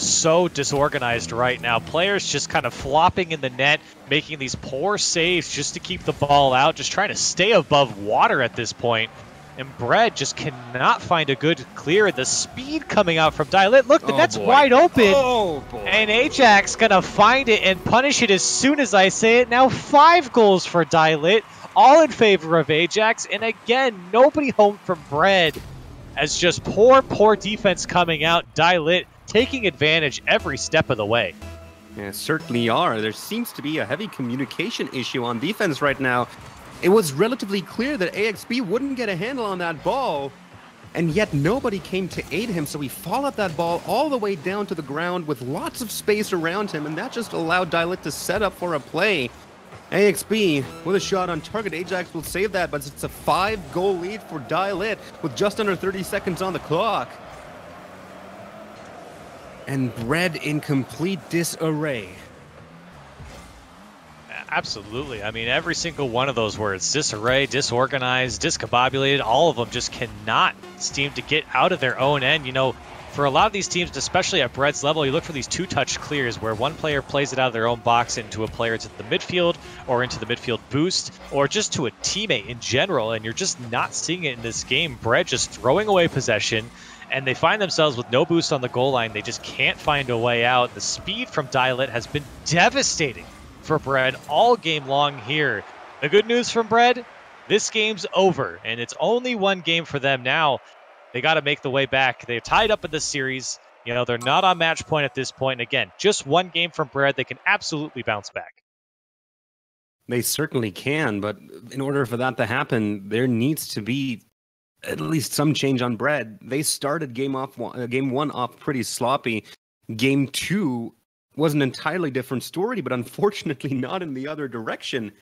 disorganized right now. Players just kind of flopping in the net, making these poor saves just to keep the ball out, just trying to stay above water at this point. And Bread just cannot find a good clear. The speed coming out from Lit. Look, the net's wide open. Oh, boy. And Ajax gonna find it and punish it as soon as I say it. Now 5 goals for Lit, all in favor of Ajax. And again, nobody home from Bread. As just poor defense coming out. Lit taking advantage every step of the way. Yeah, certainly are. There seems to be a heavy communication issue on defense right now. It was relatively clear that AXB wouldn't get a handle on that ball, and yet nobody came to aid him, so he followed that ball all the way down to the ground with lots of space around him, and that just allowed Lit to set up for a play. AXB with a shot on target. Ajax will save that, but it's a 5-goal lead for Lit with just under 30 seconds on the clock. And Bread in complete disarray. Absolutely. I mean, every single one of those words, disarray, disorganized, discombobulated, all of them just cannot seem to get out of their own end. You know, for a lot of these teams, especially at Bread's level, you look for these 2-touch clears where one player plays it out of their own box into a player to the midfield or into the midfield boost or just to a teammate in general, and you're just not seeing it in this game. Bread just throwing away possession, and they find themselves with no boost on the goal line. They just can't find a way out. The speed from Lit has been devastating for Bread all game long here. The good news from Bread, this game's over, and it's only 1 game for them now. They got to make the way back. They're tied up in this series. You know, they're not on match point at this point. Again, just 1 game from Bread. They can absolutely bounce back. They certainly can, but in order for that to happen, there needs to be at least some change on Bread. They started game 1 off pretty sloppy. Game 2 was an entirely different story, but unfortunately not in the other direction,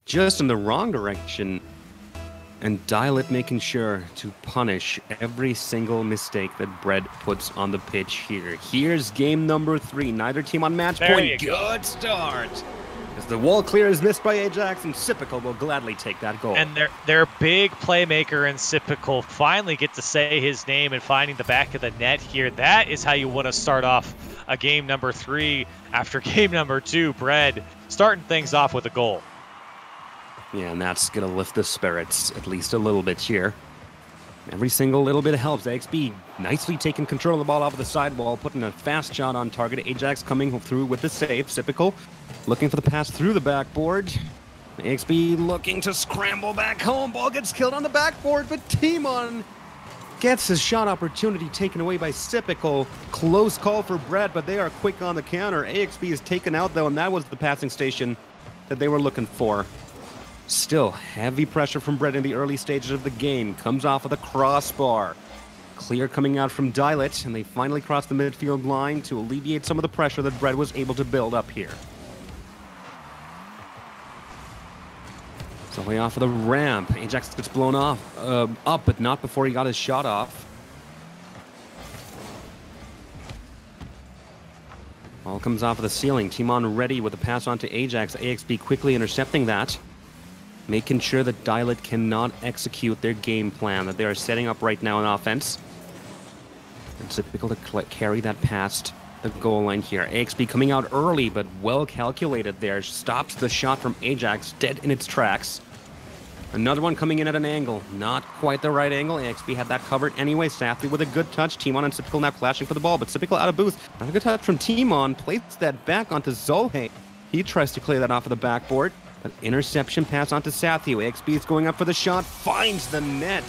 just in the wrong direction. And Lit making sure to punish every single mistake that Bread puts on the pitch here. Here's game number 3. Neither team on match point. Good start. As the wall clear is missed by Ajax, and Sipical will gladly take that goal. And their big playmaker in Sipical finally get to say his name and finding the back of the net here. That is how you want to start off a game number 3 after game number 2. Bread starting things off with a goal. Yeah, and that's going to lift the spirits at least a little bit here. Every single little bit helps. AXB nicely taking control of the ball off of the sidewall, putting a fast shot on target. Ajax coming through with the save. Sipical looking for the pass through the backboard. AXB looking to scramble back home. Ball gets killed on the backboard, but Timon gets his shot opportunity taken away by Sipical. Close call for Bread, but they are quick on the counter. AXB is taken out, though, and that was the passing station that they were looking for. Still, heavy pressure from Bread in the early stages of the game. Comes off with a crossbar. Clear coming out from Dilet, and they finally cross the midfield line to alleviate some of the pressure that Bread was able to build up here. So way off of the ramp. Ajax gets blown off, up, but not before he got his shot off. Ball comes off of the ceiling. Timon ready with the pass on to Ajax. AXB quickly intercepting that, making sure that Dilet cannot execute their game plan that they are setting up right now in offense. It's difficult to carry that past the goal line here. AXB coming out early, but well calculated there. Stops the shot from Ajax dead in its tracks. Another one coming in at an angle. Not quite the right angle. AXB had that covered anyway. Sathri with a good touch. Timon and Sipical now clashing for the ball, but Sipical out of boost. Not a good touch from Timon. Plays that back onto Zolhe. He tries to clear that off of the backboard. An interception pass onto Sathri. AXB is going up for the shot. Finds the net.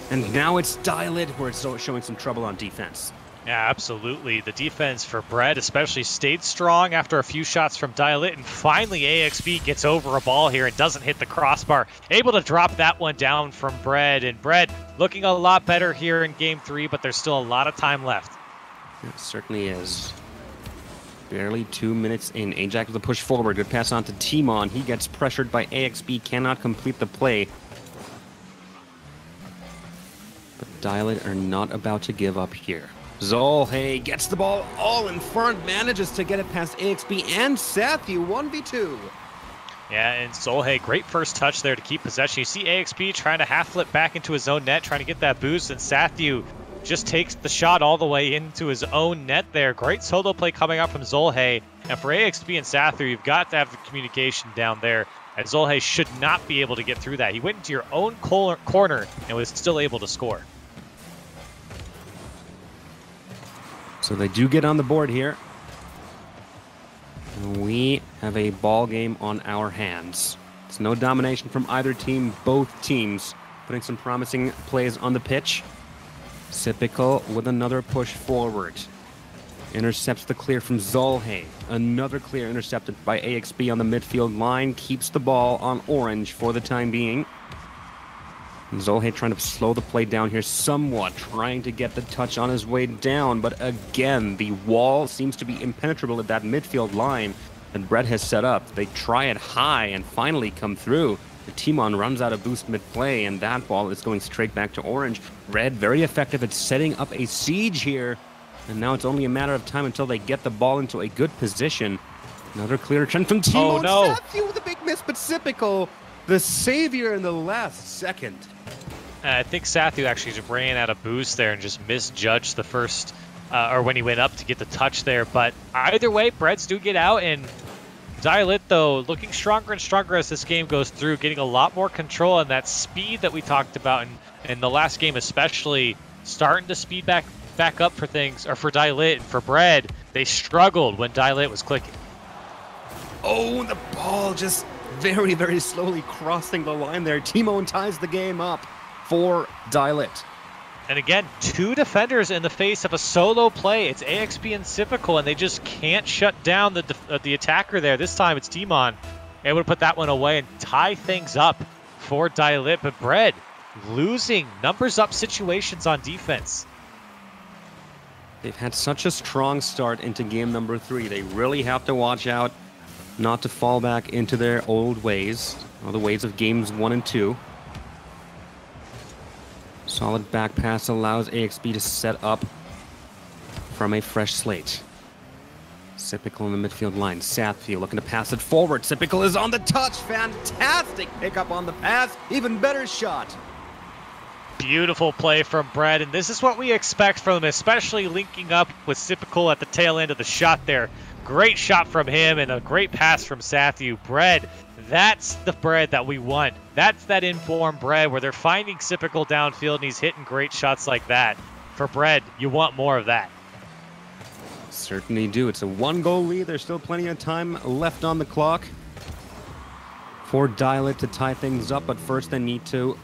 And now it's Dilet, where it's showing some trouble on defense. Yeah, absolutely. The defense for Bread especially stayed strong after a few shots from Dilet, and finally AXB gets over a ball here and doesn't hit the crossbar. Able to drop that one down from Bread, and Bread looking a lot better here in Game 3, but there's still a lot of time left. It certainly is. Barely 2 minutes in. Ajax with a push forward. Good pass on to Timon. He gets pressured by AXB, cannot complete the play. But Dilet are not about to give up here. Zolhe gets the ball all in front, manages to get it past AXB and Sathu, 1v2. Yeah, and Zolhe, great first touch there to keep possession. You see AXB trying to half flip back into his own net, trying to get that boost, and Sathu just takes the shot all the way into his own net there. Great solo play coming out from Zolhe. And for AXB and Sathu, you've got to have the communication down there. And Zolhe should not be able to get through that. He went into your own corner and was still able to score. So they do get on the board here. We have a ball game on our hands. It's no domination from either team. Both teams putting some promising plays on the pitch. Sipical with another push forward. Intercepts the clear from Zolhe. Another clear intercepted by AXB on the midfield line. Keeps the ball on orange for the time being. Zolhe trying to slow the play down here somewhat, trying to get the touch on his way down, but again, the wall seems to be impenetrable at that midfield line that Brett has set up. They try it high and finally come through. The Timon runs out of boost mid-play, and that ball is going straight back to orange. Red, very effective at setting up a siege here, and now it's only a matter of time until they get the ball into a good position. Another clear trend from Timon. Oh, no. Sathu with a big miss, but Sipical, the savior in the last second. I think Sathu actually just ran out of boost there and just misjudged the first, or when he went up to get the touch there. But either way, Breads do get out, and Dilet, though, looking stronger and stronger as this game goes through, getting a lot more control, and that speed that we talked about in the last game especially, starting to speed back up for things, or for Dilet and for Bread. They struggled when Dilet was clicking. Oh, the ball just very, very slowly crossing the line there. Timon ties the game up for Dilet. And again, two defenders in the face of a solo play. It's AXB and Sipical, and they just can't shut down the attacker there. This time it's Timon able to put that one away and tie things up for Dilet. But Bread losing numbers up situations on defense. They've had such a strong start into game number 3. They really have to watch out not to fall back into their old ways, or the ways of games 1 and 2. Solid back pass allows AXB to set up from a fresh slate. Sipical in the midfield line. Sathu looking to pass it forward. Sipical is on the touch. Fantastic pickup on the pass. Even better shot. Beautiful play from Brad, and this is what we expect from him, especially linking up with Sipical at the tail end of the shot there. Great shot from him and a great pass from Sathu. Bread, that's the Bread that we want. That's that informed Bread where they're finding Sipical downfield and he's hitting great shots like that. For Bread, you want more of that. Certainly do. It's a 1-goal lead. There's still plenty of time left on the clock for Dilet to tie things up, but first they need to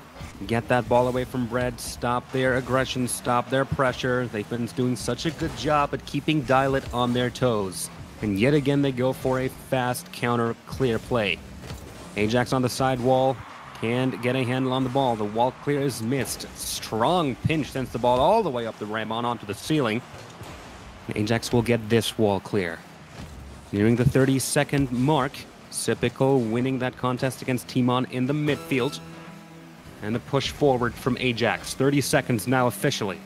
get that ball away from Bread, stop their aggression, stop their pressure. They've been doing such a good job at keeping Dilet on their toes. And yet again, they go for a fast counter clear play. Ajax on the side wall, can't get a handle on the ball. The wall clear is missed. Strong pinch sends the ball all the way up the ramp onto the ceiling. And Ajax will get this wall clear. Nearing the 30-second mark, Sypical winning that contest against Timon in the midfield. And a push forward from Ajax. 30 seconds now officially.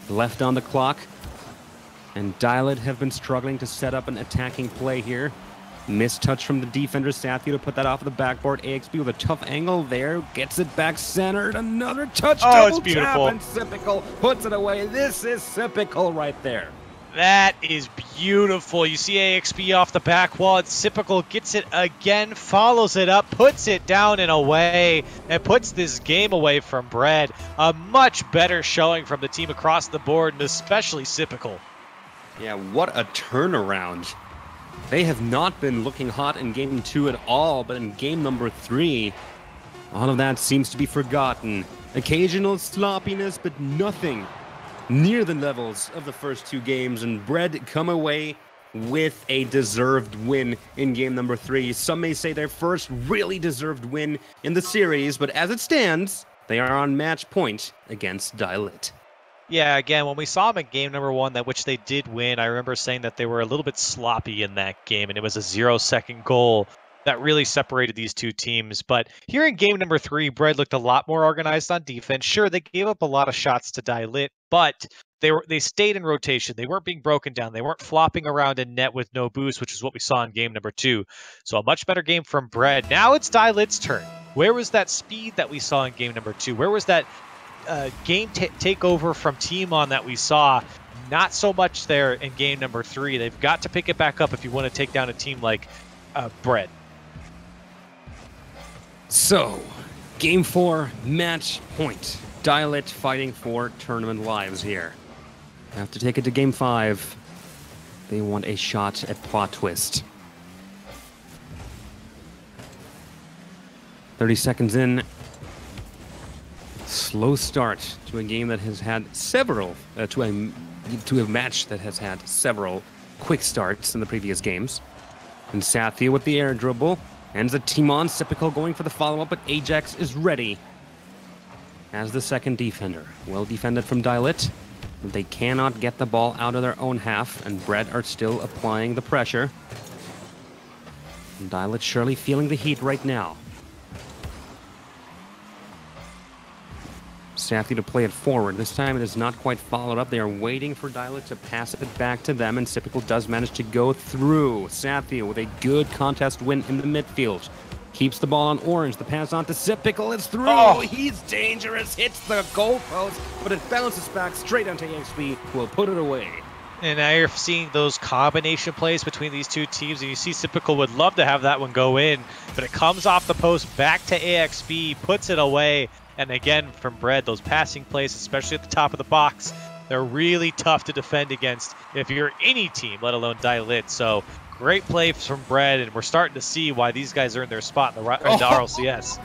Left on the clock. And Dialit have been struggling to set up an attacking play here. Missed touch from the defender, Sathu, to put that off the backboard. AXB with a tough angle there. Gets it back centered. Another touch. Oh, it's beautiful. And Sypical puts it away. This is Sypical right there. That is beautiful. You see AXB off the back wall. Sypical gets it again, follows it up, puts it down and away, and puts this game away from Bread. A much better showing from the team across the board, and especially Sypical. Yeah, what a turnaround. They have not been looking hot in game 2 at all, but in game number 3, all of that seems to be forgotten. Occasional sloppiness, but nothing near the levels of the first 2 games, and Bread come away with a deserved win in game number 3. Some may say their first really deserved win in the series, but as it stands, they are on match point against Dialit. Yeah, again, when we saw them in game number 1, which they did win, I remember saying that they were a little bit sloppy in that game, and it was a 0-second goal that really separated these two teams. But here in game number 3, Bread looked a lot more organized on defense. Sure, they gave up a lot of shots to Dialit, but they stayed in rotation. They weren't being broken down. They weren't flopping around in net with no boost, which is what we saw in game number 2. So a much better game from Bread. Now it's Dialit's turn. Where was that speed that we saw in game number 2? Where was that game takeover from Timon that we saw? Not so much there in game number 3. They've got to pick it back up if you want to take down a team like Bread. So, game 4, match point. Dialit fighting for tournament lives here. Have to take it to game 5. They want a shot at plot twist. 30 seconds in. Slow start to a game that has had several, to a match that has had several quick starts in the previous games. And Sathu with the air dribble. Ends a Timon. Sypical going for the follow-up, but Ajax is ready as the second defender. Well defended from Dialit. They cannot get the ball out of their own half, and Bread are still applying the pressure. And Dialit surely feeling the heat right now. Sathu to play it forward. This time it is not quite followed up. They are waiting for Dialit to pass it back to them, and Sypical does manage to go through. Sathu with a good contest win in the midfield. Keeps the ball on orange. The pass on to Sypical. It's through. Oh. He's dangerous. Hits the goalpost, but it bounces back straight onto AXB, who will put it away. And now you're seeing those combination plays between these two teams, and you see Sypical would love to have that one go in, but it comes off the post back to AXB, puts it away. And again, from Bread, those passing plays, especially at the top of the box, they're really tough to defend against if you're any team, let alone Dialit. So great play from Bread, and we're starting to see why these guys earned their spot in the RLCS.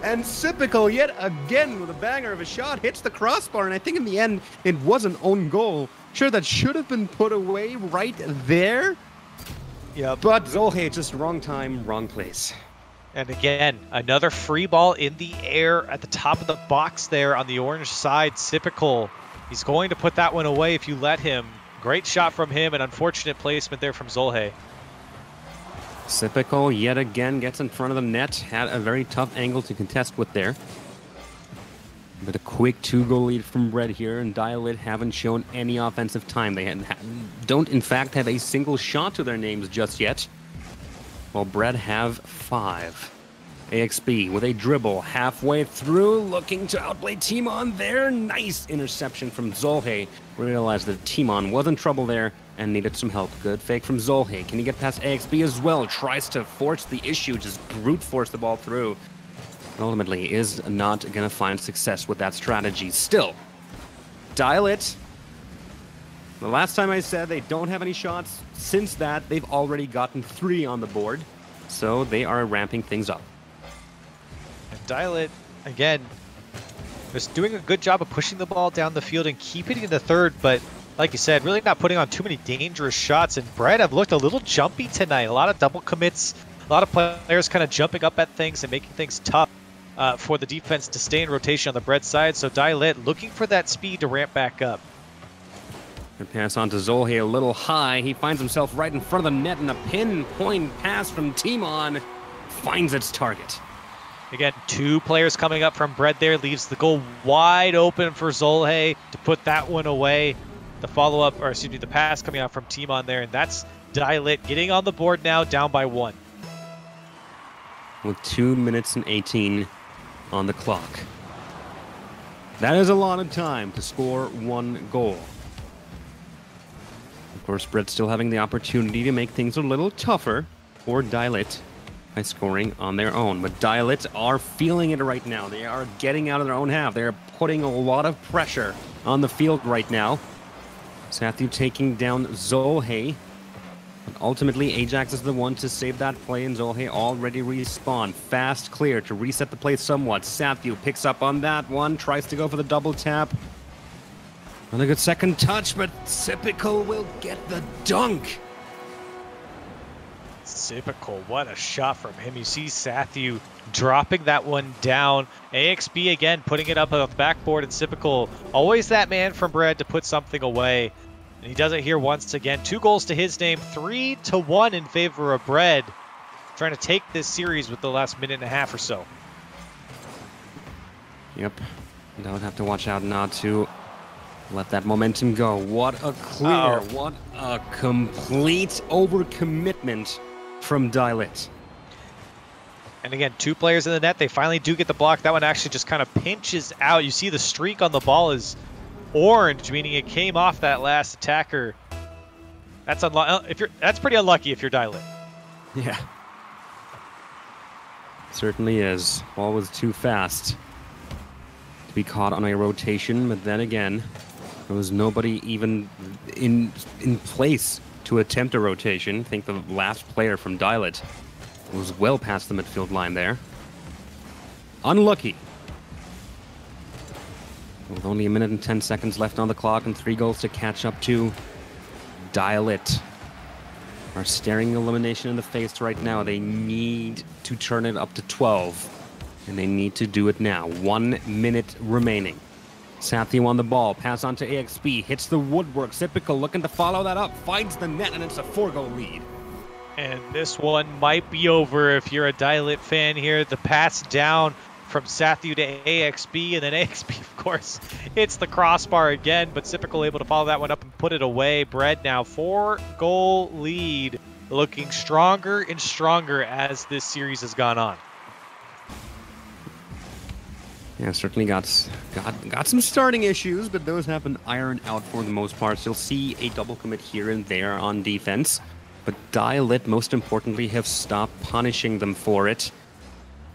And Sypical, yet again, with a banger of a shot, hits the crossbar, and I think in the end, it was an own goal. Sure, that should have been put away right there. Yeah, but Zolhe, just wrong time, wrong place. And again, another free ball in the air at the top of the box there on the orange side. Sypical, he's going to put that one away if you let him. Great shot from him, and unfortunate placement there from Zolhe. Sypical yet again gets in front of the net. Had a very tough angle to contest with there. But a quick 2-goal lead from Bread here, and Dialit haven't shown any offensive time. They don't, in fact, have a single shot to their names just yet. While Bread have 5. AXB with a dribble halfway through, looking to outplay Timon there. Nice interception from Zolhe. Realized that Timon was in trouble there and needed some help. Good fake from Zolhe. Can he get past AXB as well? Tries to force the issue, just brute force the ball through. And ultimately is not going to find success with that strategy. Still, Dialit. The last time I said they don't have any shots, since that, they've already gotten 3 on the board. So they are ramping things up. And Dialit, again, was doing a good job of pushing the ball down the field and keeping it in the third, but like you said, really not putting on too many dangerous shots. And Bread have looked a little jumpy tonight. A lot of double commits A lot of players kind of jumping up at things and making things tough for the defense to stay in rotation on the Bread side. So Dielit looking for that speed to ramp back up. Good pass on to Zolhe, a little high. He finds himself right in front of the net, and a pinpoint pass from Timon finds its target. Again, 2 players coming up from Bread there, leaves the goal wide open for Zolhe to put that one away. The follow-up, or excuse me, the pass coming out from Timon there, and that's Dielit getting on the board now, down by 1. With 2 minutes and 18 on the clock. That is a lot of time to score 1 goal. Of course, Bread still having the opportunity to make things a little tougher for Dielit by scoring on their own. But Dielit are feeling it right now. They are getting out of their own half. They are putting a lot of pressure on the field right now. Sathu taking down Zolhe. But ultimately, Ajax is the one to save that play, and Zolhe already respawned. Fast clear to reset the play somewhat. Sathu picks up on that one, tries to go for the double tap. Another good second touch, but Sipical will get the dunk. Sipical, what a shot from him. You see Sathu dropping that one down. AXB again putting it up on the backboard, and Sipical, always that man from Bread to put something away. And he does it here once again. 2 goals to his name, 3-1 in favor of Bread. Trying to take this series with the last minute and a half or so. Yep. Don't have to watch out not to let that momentum go. What a clear, what a complete overcommitment from Dielit. And again, 2 players in the net. They finally do get the block. That one actually just kind of pinches out. You see the streak on the ball is orange, meaning it came off that last attacker. That's that's pretty unlucky if you're Dielit. Yeah. Certainly is. Ball was too fast to be caught on a rotation, but then again, there was nobody even in place to attempt a rotation. I think the last player from Dielit was well past the midfield line there. Unlucky. With only 1 minute and 10 seconds left on the clock and 3 goals to catch up to, Dielit are staring elimination in the face right now. They need to turn it up to 12, and they need to do it now. 1 minute remaining. Sathu on the ball, pass on to AXB, hits the woodwork. Sipical looking to follow that up, finds the net, and it's a 4-goal lead. And this one might be over if you're a Dielit fan here. The pass down from Sathu to AXB, and then AXB, of course, hits the crossbar again, but Sipical able to follow that one up and put it away. Bread now 4-goal lead, looking stronger and stronger as this series has gone on. Yeah, certainly got some starting issues, but those have been ironed out for the most part. So you'll see a double commit here and there on defense, but Dielit, most importantly, have stopped punishing them for it,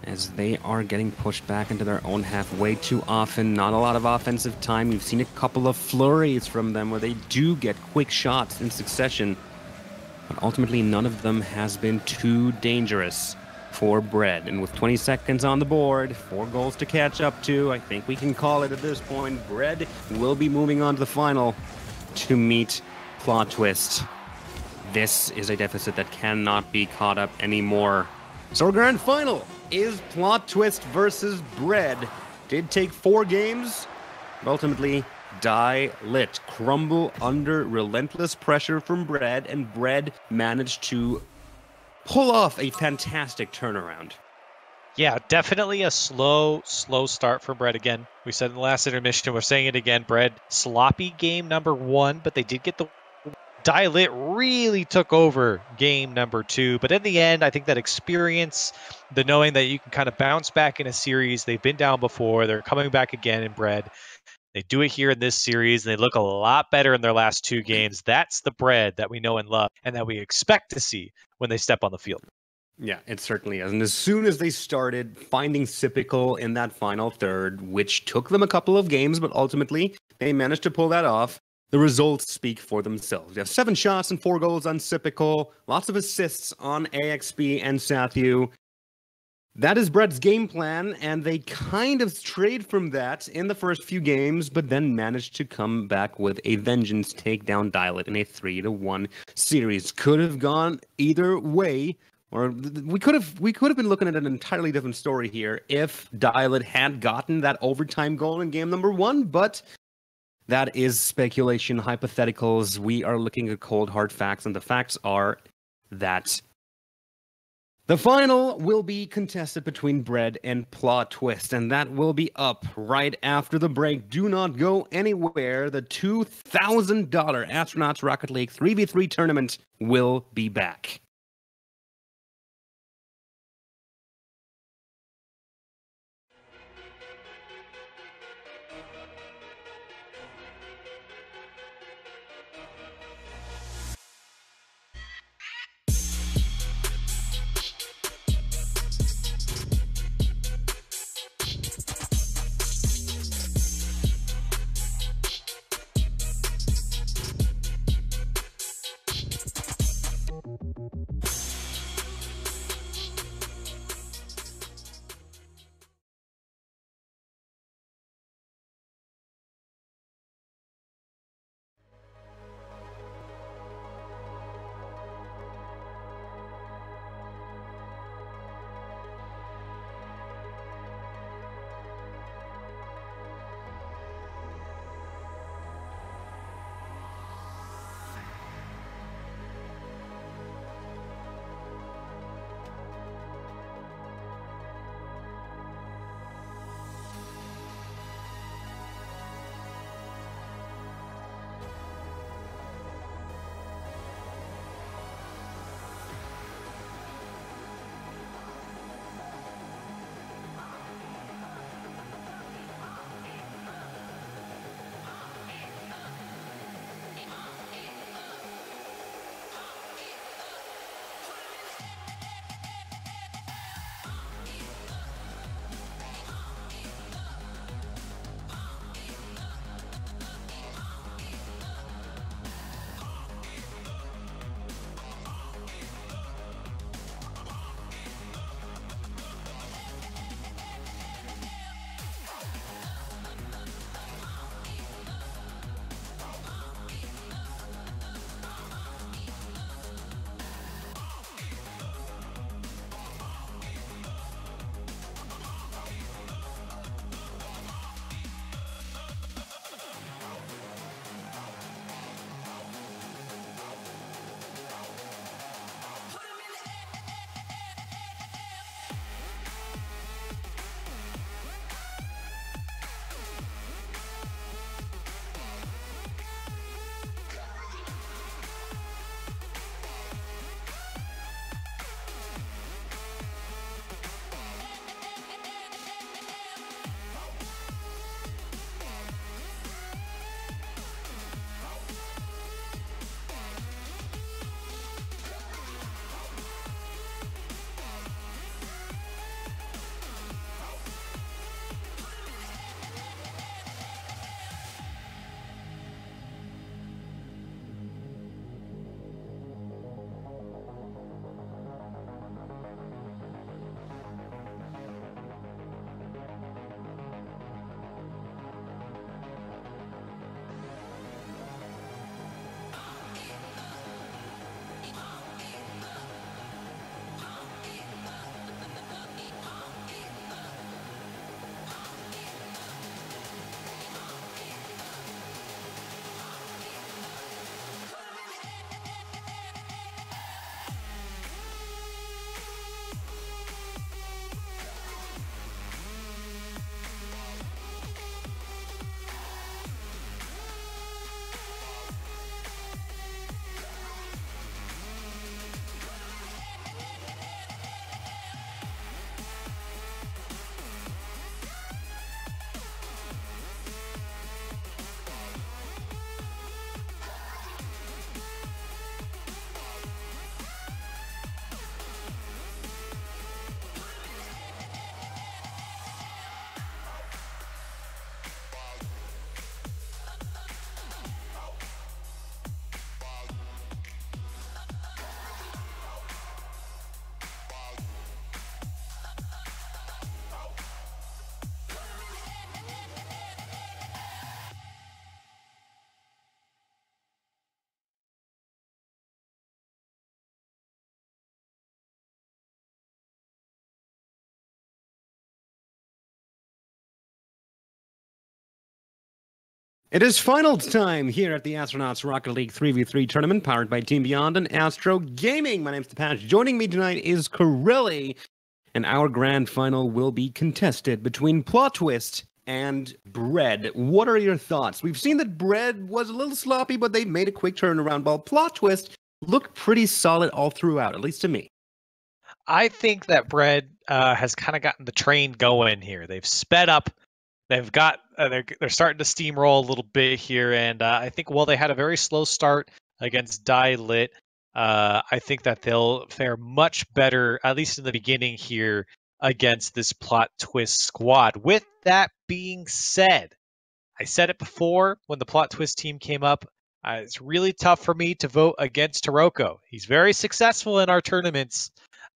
as they are getting pushed back into their own half way too often. Not a lot of offensive time. You've seen a couple of flurries from them where they do get quick shots in succession, but ultimately none of them has been too dangerous for Bread. And with 20 seconds on the board, 4 goals to catch up to, I think we can call it at this point. Bread will be moving on to the final to meet Plot Twist. This is a deficit that cannot be caught up anymore. So our grand final is Plot Twist versus Bread. Did take 4 games, but ultimately Dielit crumble under relentless pressure from Bread, and Bread managed to pull off a fantastic turnaround. Yeah, definitely a slow start for Bread again. We said in the last intermission, we're saying it again, Bread, sloppy game number 1, but they did get the... Dielit really took over game number 2, but in the end, I think that experience, the knowing that you can kind of bounce back in a series, they've been down before, they're coming back again in Bread. They do it here in this series, and they look a lot better in their last 2 games. That's the Bread that we know and love, and that we expect to see when they step on the field. Yeah, it certainly is. And as soon as they started finding Sipical in that final third, which took them a couple of games, but ultimately they managed to pull that off, the results speak for themselves. You have 7 shots and 4 goals on Sipical, lots of assists on AXB and Sathu. That is Bread's game plan, and they kind of strayed from that in the first few games, but then managed to come back with a vengeance, take down Dielit in a 3-1 series. Could have gone either way, Or we could have been looking at an entirely different story here if Dialed had gotten that overtime goal in game number 1, but that is speculation, hypotheticals. We are looking at cold hard facts, and the facts are that the final will be contested between Bread and Plot Twist, and that will be up right after the break. Do not go anywhere. The $2,000 Astronauts Rocket League 3v3 tournament will be back. It is finals time here at the Astronauts Rocket League 3v3 tournament powered by Team Beyond and ASTRO Gaming. My name's Tapash. Joining me tonight is Corelli, and our grand final will be contested between Plot Twist and Bread. What are your thoughts? We've seen that Bread was a little sloppy, but they made a quick turnaround, while Plot Twist looked pretty solid all throughout, at least to me. I think that Bread has kind of gotten the train going here. They've sped up. They've got they're starting to steamroll a little bit here, and I think while they had a very slow start against Die Lit, I think that they'll fare much better, at least in the beginning here, against this Plot Twist squad. With that being said, I said it before when the Plot Twist team came up. It's really tough for me to vote against Taroko. He's very successful in our tournaments,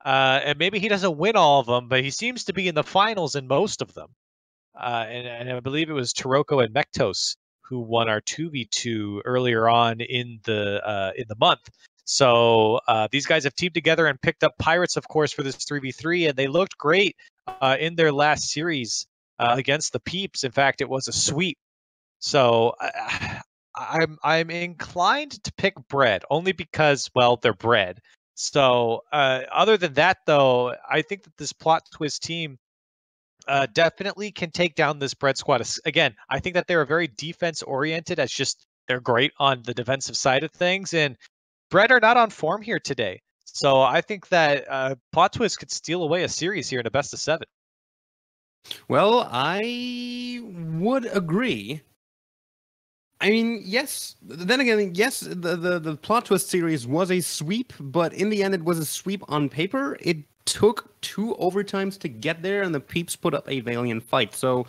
and maybe he doesn't win all of them, but he seems to be in the finals in most of them. And I believe it was Taroko and Mektos who won our 2v2 earlier on in the month. So these guys have teamed together and picked up Pirates, of course, for this 3v3, and they looked great in their last series against the Peeps. In fact, it was a sweep. So I'm inclined to pick Bread only because, well, they're Bread. So other than that, though, I think that this Plot Twist team definitely can take down this Bread squad. Again, I think that they're very defense-oriented, as just they're great on the defensive side of things, and Bread are not on form here today. So I think that Plot Twist could steal away a series here in a best-of-7. Well, I would agree. I mean, yes. Then again, yes, the Plot Twist series was a sweep, but in the end, it was a sweep on paper. It took 2 overtimes to get there, and the Peeps put up a valiant fight. So,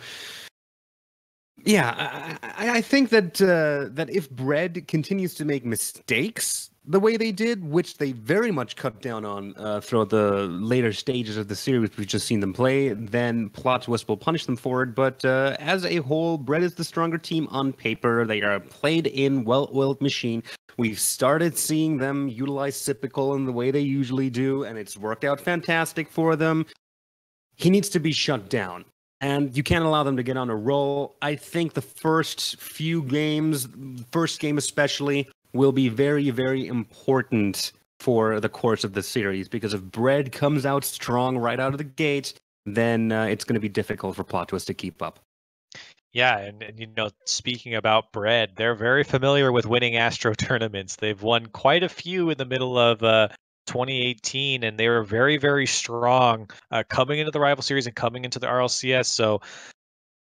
yeah, I think that that if Bread continues to make mistakes the way they did, which they very much cut down on throughout the later stages of the series, we've just seen them play, then Plot Twist will punish them for it. But as a whole, Bread is the stronger team on paper. They are a played-in, well-oiled machine. We've started seeing them utilize Sypical in the way they usually do, and it's worked out fantastic for them. He needs to be shut down, and you can't allow them to get on a roll. I think the first few games, first game especially, will be very, very important for the course of the series, because if Bread comes out strong right out of the gate, then it's going to be difficult for Plot Twist to keep up. Yeah, and you know, speaking about Bread, they're very familiar with winning Astro tournaments. They've won quite a few in the middle of 2018, and they were very, very strong coming into the rival series and coming into the RLCS. So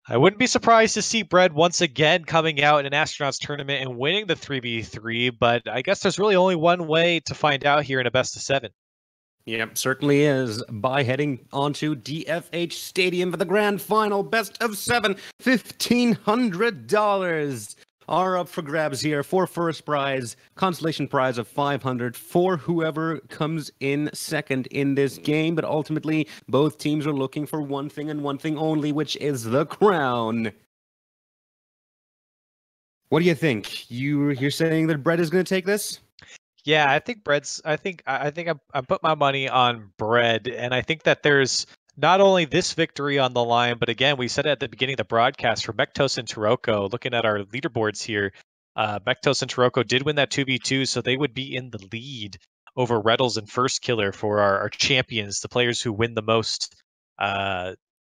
I wouldn't be surprised to see Bread once again coming out in an Astronauts tournament and winning the 3v3, but I guess there's really only one way to find out here in a best-of-7. Yep, certainly is. By heading onto DFH Stadium for the grand final, best of 7, $1,500 are up for grabs here for first prize, consolation prize of $500 for whoever comes in second in this game. But ultimately, both teams are looking for one thing and one thing only, which is the crown. What do you think? You're saying that Bread is going to take this? Yeah, I think Bread's. I think I put my money on Bread, and I think that there's not only this victory on the line, but again, we said it at the beginning of the broadcast for Mektos and Taroko. Looking at our leaderboards here, Mektos and Taroko did win that 2v2, so they would be in the lead over Reddles and First Killer for our champions, the players who win the most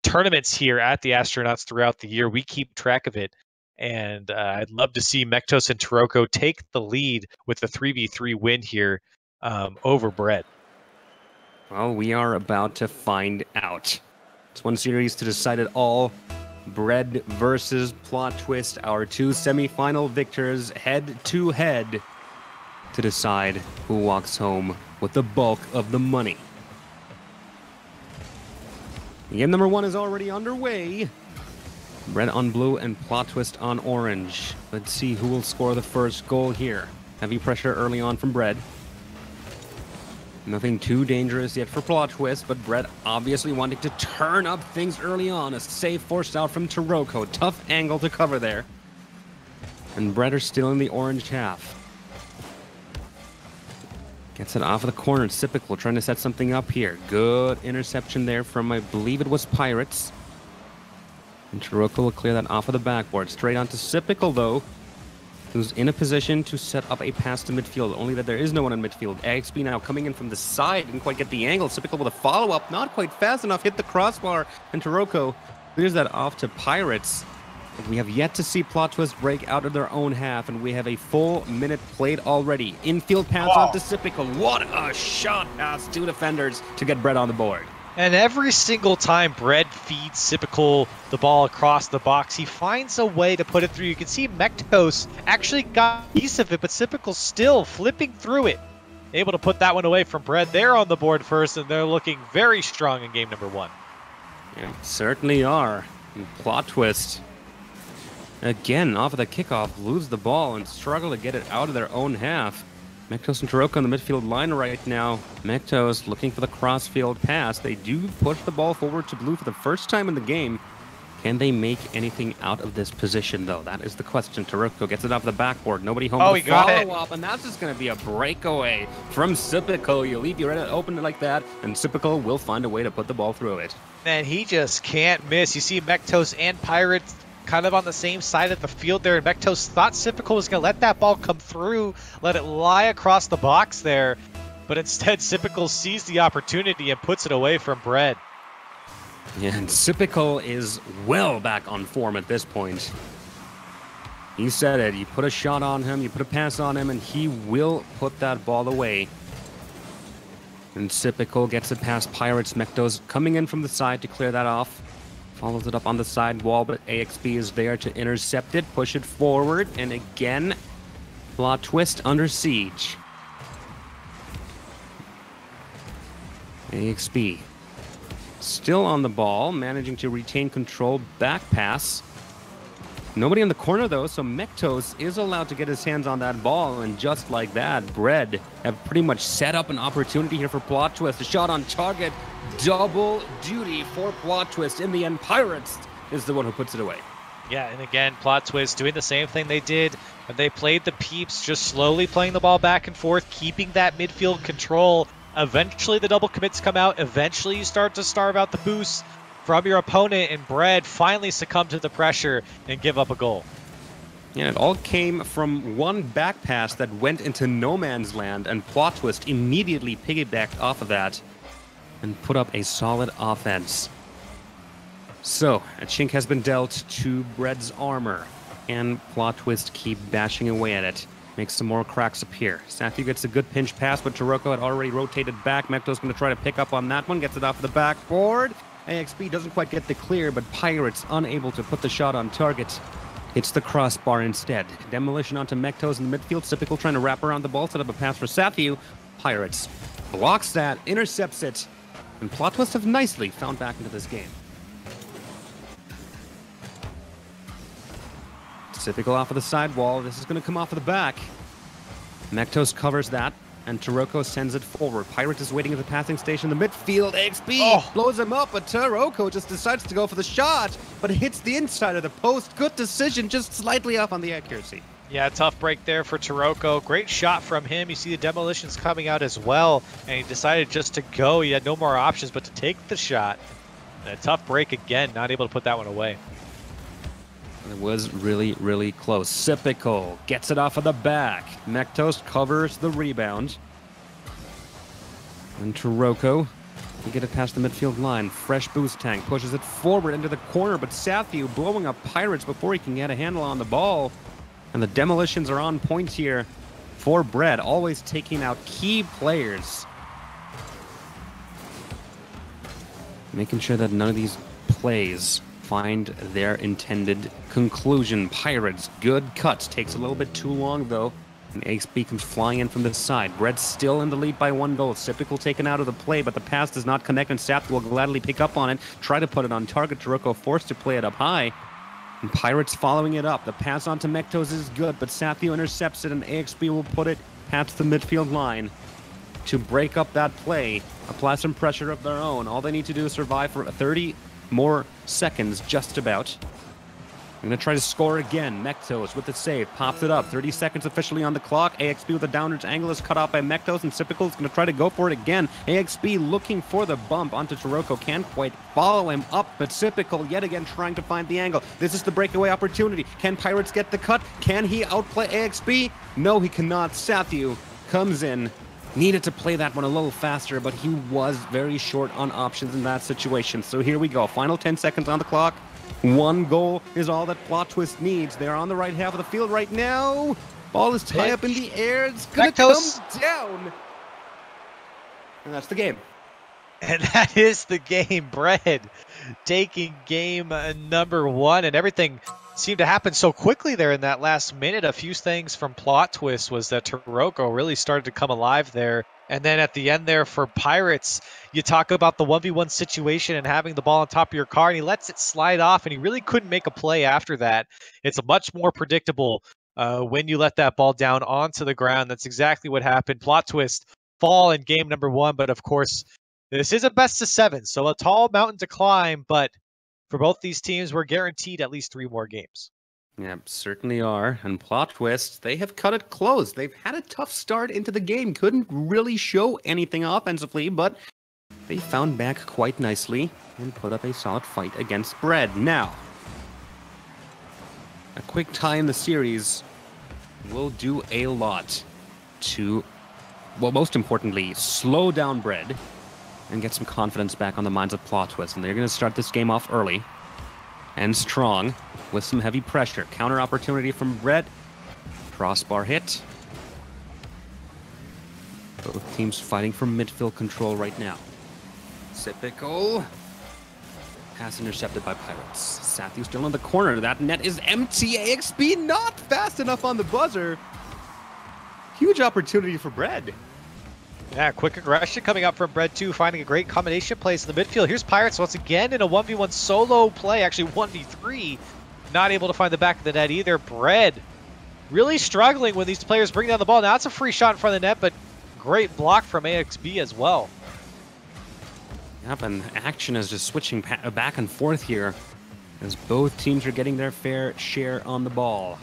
tournaments here at the Astronauts throughout the year. We keep track of it. And I'd love to see Mektos and Taroko take the lead with the 3v3 win here over Bread. Well, we are about to find out. It's one series to decide it all. Bread versus Plot Twist, our 2 semifinal victors head-to-head to decide who walks home with the bulk of the money. Game number 1 is already underway. Bread on blue and Plot Twist on orange. Let's see who will score the first goal here. Heavy pressure early on from Bread. Nothing too dangerous yet for Plot Twist, but Bread obviously wanting to turn up things early on. A save forced out from Taroko. Tough angle to cover there. And Bread are still in the orange half. Gets it off of the corner. Sypical trying to set something up here. Good interception there from, I believe it was Pirates. And Taroko will clear that off of the backboard. Straight onto Sipical, though, who's in a position to set up a pass to midfield. Only that there is no one in midfield. AXB now coming in from the side. Didn't quite get the angle. Sipical with a follow-up. Not quite fast enough. Hit the crossbar. And Taroko clears that off to Pirates. But we have yet to see Plot Twist break out of their own half. And we have a full minute played already. Infield pass off to Sipical. What a shot past two defenders to get Brett on the board. And every single time Bread feeds Sipical the ball across the box, he finds a way to put it through. You can see Mektos actually got a piece of it, but Sipical's still flipping through it. Able to put that one away from Bread. They're on the board first, and they're looking very strong in game number 1. Yeah, certainly are. And Plot Twist, again, off of the kickoff, lose the ball and struggle to get it out of their own half. Mektos and Taroko on the midfield line right now. Mektos looking for the crossfield pass. They do push the ball forward to blue for the first time in the game. Can they make anything out of this position, though? That is the question. Taroko gets it off the backboard. Nobody home to follow up, and that's just going to be a breakaway from Sipical. You leave your Reddit open like that, and Sipical will find a way to put the ball through it. Man, he just can't miss. You see Mektos and Pirates kind of on the same side of the field there, and Mektos thought Sipical was going to let that ball come through, let it lie across the box there, but instead Sipical sees the opportunity and puts it away from Bread. Yeah, and Sipical is well back on form at this point. He said it. You put a shot on him, you put a pass on him, and he will put that ball away. And Sipical gets it past Pirates. Mektos coming in from the side to clear that off. Follows it up on the side wall, but AXB is there to intercept it, push it forward, and again, Plot Twist under siege. AXB still on the ball, managing to retain control, back pass. Nobody in the corner, though, so Mektos is allowed to get his hands on that ball, and just like that, Bread have pretty much set up an opportunity here for Plot Twist. A shot on target, double duty for Plot Twist. In the end, Pirates is the one who puts it away. Yeah, and again, Plot Twist doing the same thing they did when they played the Peeps, just slowly playing the ball back and forth, keeping that midfield control. Eventually, the double commits come out. Eventually, you start to starve out the boost from your opponent, and Bread finally succumb to the pressure and give up a goal. Yeah, it all came from one back pass that went into no man's land, and Plot Twist immediately piggybacked off of that and put up a solid offense. So, a chink has been dealt to Bread's armor, and Plot Twist keep bashing away at it. Makes some more cracks appear. Sathu gets a good pinch pass, but Taroko had already rotated back. Mekto's going to try to pick up on that one, gets it off the backboard. AXB doesn't quite get the clear, but Pirates unable to put the shot on target. Hits the crossbar instead. Demolition onto Mektos in the midfield. Sipical trying to wrap around the ball, set up a pass for Sathu. Pirates blocks that, intercepts it, and Plot Twist have nicely found back into this game. Sipical off of the side wall. This is going to come off of the back. Mektos covers that, and Taroko sends it forward. Pirates is waiting at the passing station in the midfield. AXB blows him up, but Taroko just decides to go for the shot, but hits the inside of the post. Good decision, just slightly off on the accuracy. Yeah, tough break there for Taroko. Great shot from him. You see the demolitions coming out as well, and he decided just to go. He had no more options but to take the shot. And a tough break again, not able to put that one away. It was really, really close. Sipical gets it off of the back. Mektos covers the rebound. And Taroko can get it past the midfield line. Fresh boost tank pushes it forward into the corner, but Sathu blowing up Pirates before he can get a handle on the ball. And the demolitions are on point here for Bread, always taking out key players. Making sure that none of these plays find their intended conclusion. Pirates, good cuts. Takes a little bit too long, though. And AXB comes flying in from the side. Bread still in the lead by 1 goal. Sipical taken out of the play, but the pass does not connect, and Sathu will gladly pick up on it. Try to put it on target. Taroko forced to play it up high. And Pirates following it up. The pass onto Mektos is good, but Sathu intercepts it, and AXB will put it past the midfield line to break up that play. Apply some pressure of their own. All they need to do is survive for 30 more seconds, just about. I'm going to try to score again. Mektos with the save. Pops it up. 30 seconds officially on the clock. AXB with a downwards angle is cut off by Mektos, and Sipical is going to try to go for it again. AXB looking for the bump onto Taroko. Can't quite follow him up, but Sipical yet again trying to find the angle. This is the breakaway opportunity. Can Pirates get the cut? Can he outplay AXB? No, he cannot. Sathu comes in. Needed to play that one a little faster, but he was very short on options in that situation. So here we go. Final 10 seconds on the clock. One goal is all that Plot Twist needs. They're on the right half of the field right now. Ball is tied up in the air. It's going to come down. And that's the game. And that is the game. Bread taking game number one. And everything seemed to happen so quickly there in that last minute. A few things from Plot Twist was that Taroko really started to come alive there. And then at the end there for Pirates, you talk about the 1v1 situation and having the ball on top of your car, and he lets it slide off, and he really couldn't make a play after that. It's much more predictable when you let that ball down onto the ground. That's exactly what happened. Plot Twist fall in game number one, but of course, this is a best of seven, so a tall mountain to climb, but for both these teams, we're guaranteed at least 3 more games. Yeah, certainly are. And Plot Twist, they have cut it close. They've had a tough start into the game. Couldn't really show anything offensively, but they found back quite nicely and put up a solid fight against Bread. Now, a quick tie in the series will do a lot to, well, most importantly, slow down Bread and get some confidence back on the minds of Plot Twist. And they're going to start this game off early and strong with some heavy pressure. Counter opportunity from Bread. Crossbar hit. Both teams fighting for midfield control right now. Sipical. Pass intercepted by Pirates. Sathu still in the corner. That net is empty. AXB not fast enough on the buzzer. Huge opportunity for Bread. Yeah, quick aggression coming up from Bread 2, finding a great combination plays in the midfield. Here's Pirates once again in a 1v1 solo play, actually 1v3. Not able to find the back of the net either. Bread really struggling when these players bring down the ball. Now it's a free shot in front of the net, but great block from AXB as well. Yep, and action is just switching back and forth here as both teams are getting their fair share on the ball.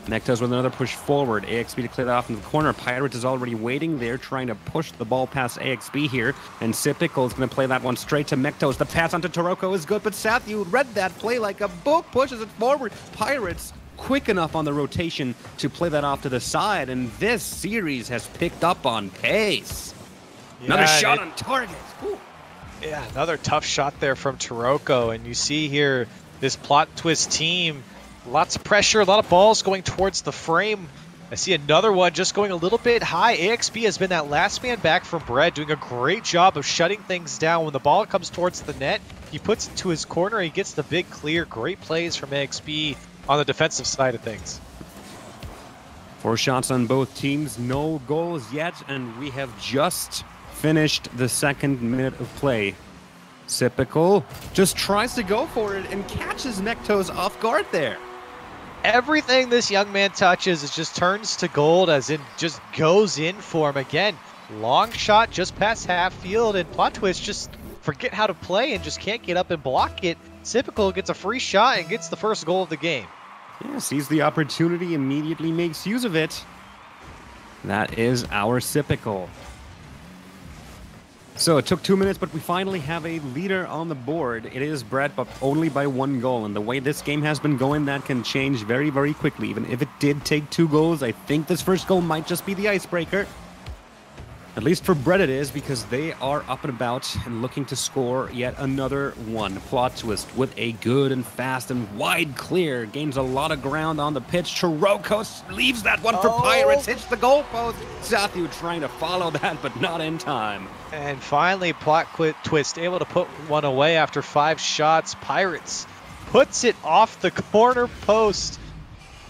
Mektos with another push forward. AXB to clear that off in the corner. Pirates is already waiting there, trying to push the ball past AXB here. And Sipical is going to play that one straight to Mektos. The pass onto Taroko is good, but Sathu read that play like a book, pushes it forward. Pirates quick enough on the rotation to play that off to the side, and this series has picked up on pace. Yeah, another shot on target. Ooh. Yeah, another tough shot there from Taroko, and you see here this Plot Twist team. Lots of pressure, a lot of balls going towards the frame. I see another one just going a little bit high. AXB has been that last man back from Bread, doing a great job of shutting things down. When the ball comes towards the net, he puts it to his corner, he gets the big clear. Great plays from AXB on the defensive side of things. 4 shots on both teams, no goals yet, and we have just finished the second minute of play. Sipical just tries to go for it and catches Mektos off guard there. Everything this young man touches is just turns to gold, as in just goes in for him. Again, long shot just past half field, and Plot Twist just forget how to play and just can't get up and block it. Sipical gets a free shot and gets the first goal of the game. Yeah, sees the opportunity, immediately makes use of it. That is our Sipical. So it took 2 minutes, but we finally have a leader on the board. It is Bread, but only by 1 goal. And the way this game has been going, that can change very, very quickly. Even if it did take 2 goals, I think this first goal might just be the icebreaker. At least for Bread it is, because they are up and about and looking to score yet another one. Plot Twist with a good and fast and wide clear. Gains a lot of ground on the pitch. Taroko leaves that one for Pirates. Hits the goalpost. Sathu trying to follow that, but not in time. And finally, Plot Twist able to put one away after 5 shots. Pirates puts it off the corner post.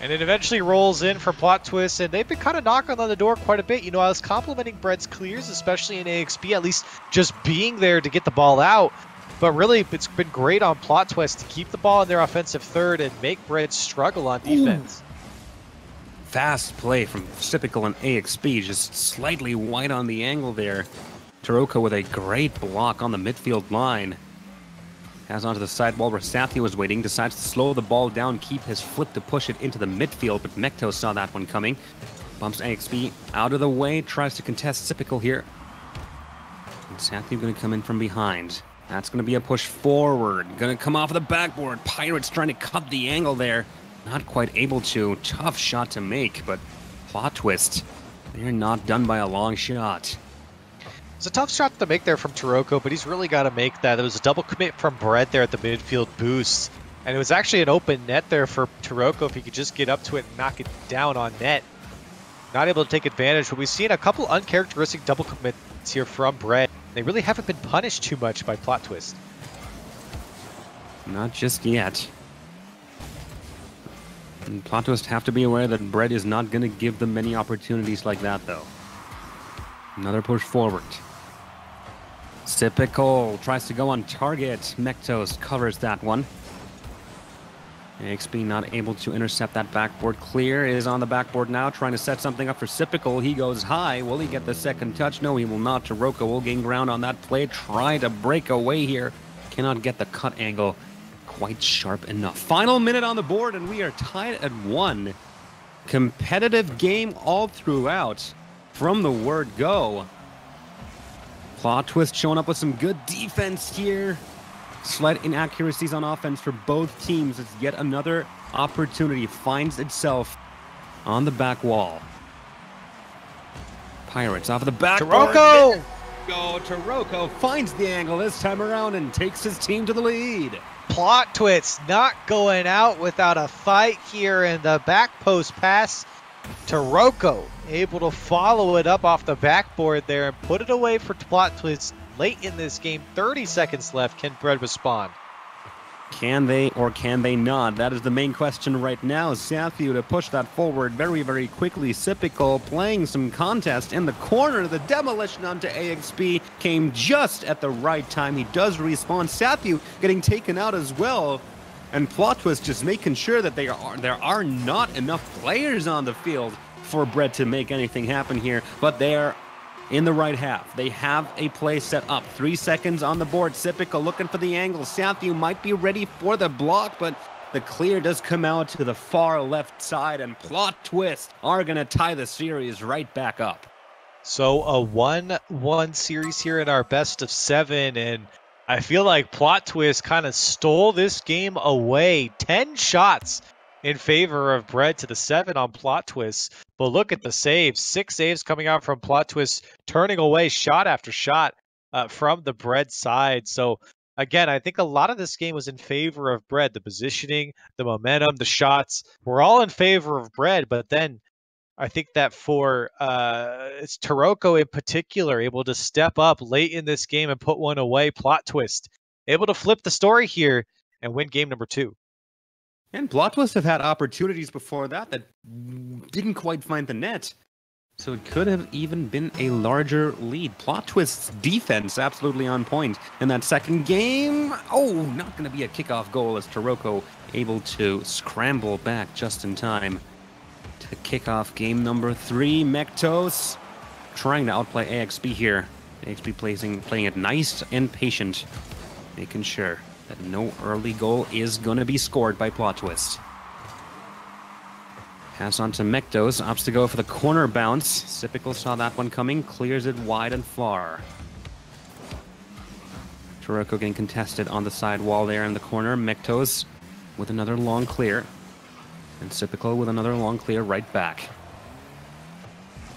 And it eventually rolls in for Plot Twist, and they've been kind of knocking on the door quite a bit. You know, I was complimenting Bread's clears, especially in AXB, at least just being there to get the ball out. But really, it's been great on Plot Twist to keep the ball in their offensive third and make Bread struggle on defense. Ooh. Fast play from Sipical and AXB, just slightly wide on the angle there. Taroko with a great block on the midfield line. Has onto the sidewall where Sathi was waiting, decides to slow the ball down, keep his flip to push it into the midfield, but Mekto saw that one coming. Bumps AXB out of the way, tries to contest Sipical here. And Sathi going to come in from behind. That's going to be a push forward. Going to come off of the backboard. Pirates trying to cut the angle there. Not quite able to. Tough shot to make, but plot twist. They're not done by a long shot. It's a tough shot to make there from Taroko, but he's really got to make that. It was a double commit from Brett there at the midfield boost. And it was actually an open net there for Taroko if he could just get up to it and knock it down on net. Not able to take advantage, but we've seen a couple uncharacteristic double commits here from Brett. They really haven't been punished too much by plot twist. Not just yet. And plot twist have to be aware that Brett is not going to give them many opportunities like that, though. Another push forward. Sipical tries to go on target. Mektos covers that one. AXB not able to intercept that backboard. Clear is on the backboard now, trying to set something up for Sipical. He goes high. Will he get the second touch? No, he will not. Taroko will gain ground on that play. Try to break away here. Cannot get the cut angle quite sharp enough. Final minute on the board, and we are tied at 1. Competitive game all throughout from the word go. Plot twist showing up with some good defense here. Slight inaccuracies on offense for both teams as yet another opportunity finds itself on the back wall. Pirates off of the back. Taroko! Go, Taroko finds the angle this time around and takes his team to the lead. Plot twist not going out without a fight here in the back post pass. Taroko able to follow it up off the backboard there and put it away for plot twist late in this game. 30 seconds left. Can Brett respond? Can they or can they not? That is the main question right now. Sathi to push that forward very, very quickly. Sipical playing some contest in the corner. The demolition onto AXB came just at the right time. He does respawn. Sathi getting taken out as well. And plot twist just making sure that there are not enough players on the field for Brett to make anything happen here. But they're in the right half. They have a play set up. 3 seconds on the board. Sipical looking for the angle. Sathi might be ready for the block, but the clear does come out to the far left side, and plot twist are going to tie the series right back up. So a 1-1 series here in our best of 7, and I feel like plot twist kind of stole this game away. 10 shots in favor of Brett to the 7 on plot twist. But look at the saves. 6 saves coming out from plot twist, turning away shot after shot from the Brett side. So again, I think a lot of this game was in favor of Brett. The positioning, the momentum, the shots were all in favor of Brett. But then I think that for it's Taroko in particular, able to step up late in this game and put one away. Plot twist, able to flip the story here and win game number 2. And plot twist have had opportunities before that didn't quite find the net. So it could have even been a larger lead. Plot twist's defense absolutely on point in that second game. Oh, not going to be a kickoff goal as Taroko able to scramble back just in time to kick off game number 3. Mektos trying to outplay AXB here. AXB playing it nice and patient, making sure that no early goal is going to be scored by plot twist. Pass on to Mektos, opts to go for the corner bounce. Sipical saw that one coming, clears it wide and far. Taroko getting contested on the side wall there in the corner. Mektos with another long clear. And Sipical with another long clear right back.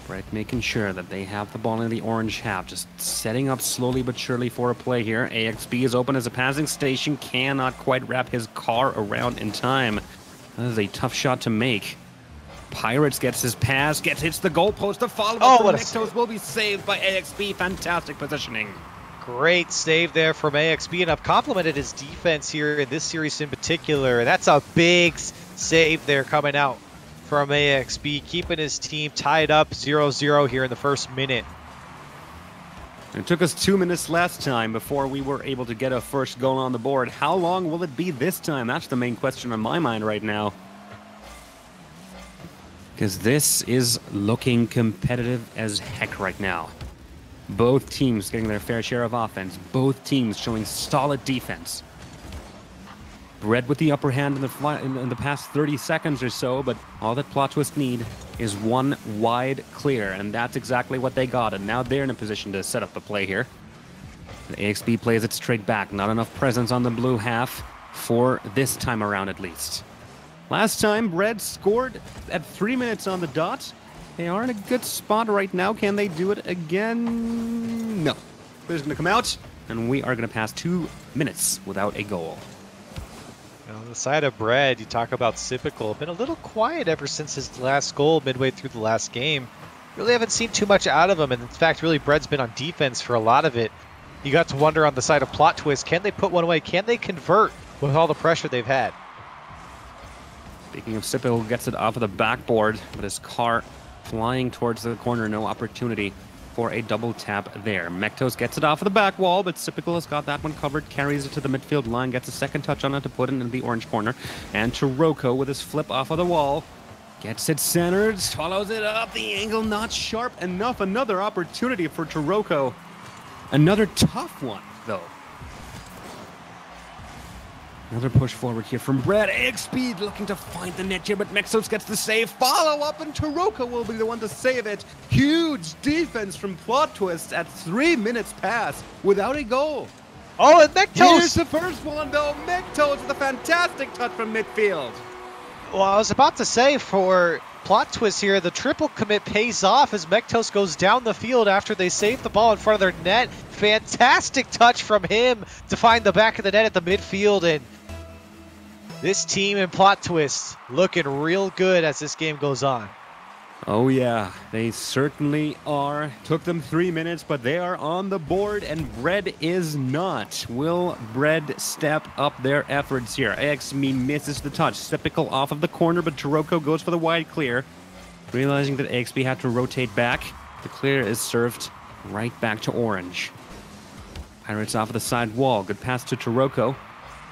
Brett making sure that they have the ball in the orange half, just setting up slowly but surely for a play here. AXB is open as a passing station, cannot quite wrap his car around in time. That is a tough shot to make. Pirates gets his pass, hits the goalpost. The follow-up from Mektos will be saved by AXB. Fantastic positioning. Great save there from AXB, and I've complimented his defense here in this series in particular. That's a big save there coming out from AXB, keeping his team tied up 0-0 here in the first minute. It took us 2 minutes last time before we were able to get a first goal on the board. How long will it be this time? That's the main question on my mind right now. Because this is looking competitive as heck right now. Both teams getting their fair share of offense. Both teams showing solid defense. Bread with the upper hand in the past 30 seconds or so, but all that Plot Twist need is one wide clear, and that's exactly what they got, and now they're in a position to set up the play here. The AXB plays it straight back. Not enough presence on the blue half for this time around, at least. Last time, Bread scored at 3 minutes on the dot. They are in a good spot right now. Can they do it again? No. Clear's going to come out, and we are going to pass 2 minutes without a goal. On the side of Bread, you talk about Sipical. Been a little quiet ever since his last goal midway through the last game. Really haven't seen too much out of him, and in fact, really, Bread's been on defense for a lot of it. You got to wonder on the side of Plot Twist, can they put one away? Can they convert with all the pressure they've had? Speaking of Sipical, gets it off of the backboard, but his car flying towards the corner, no opportunity for a double tap there. Mektos gets it off of the back wall, but Sipical has got that one covered, carries it to the midfield line, gets a second touch on it to put it into the orange corner. And Taroko with his flip off of the wall, gets it centered, follows it up, the angle not sharp enough. Another opportunity for Taroko. Another tough one, though. Another push forward here from Bread. AXB looking to find the net here, but Mektos gets the save. Follow up, and Taroko will be the one to save it. Huge defense from Plot Twist at 3 minutes past without a goal. Oh, and Mektos! Here's the first one, though. Mektos with a fantastic touch from midfield. Well, I was about to say, for Plot Twist here, the triple commit pays off as Mektos goes down the field after they save the ball in front of their net. Fantastic touch from him to find the back of the net at the midfield, and this team in Plot Twist looking real good as this game goes on. Oh yeah, they certainly are. Took them 3 minutes, but they are on the board, and Bread is not. Will Bread step up their efforts here? AXB misses the touch. Sipical off of the corner, but Taroko goes for the wide clear. Realizing that AXB had to rotate back, the clear is served right back to orange. Pirates off of the side wall. Good pass to Taroko.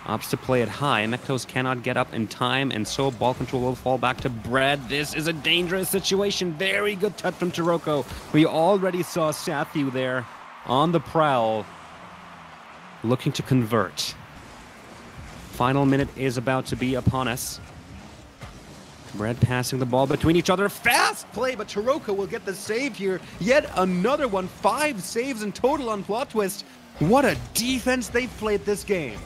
Opts to play it high. Mektos cannot get up in time, and so ball control will fall back to Bread. This is a dangerous situation. Very good touch from Taroko. We already saw Sathu there on the prowl, looking to convert. Final minute is about to be upon us. Bread passing the ball between each other. Fast play, but Taroko will get the save here. Yet another one. 5 saves in total on Plot Twist. What a defense they've played this game.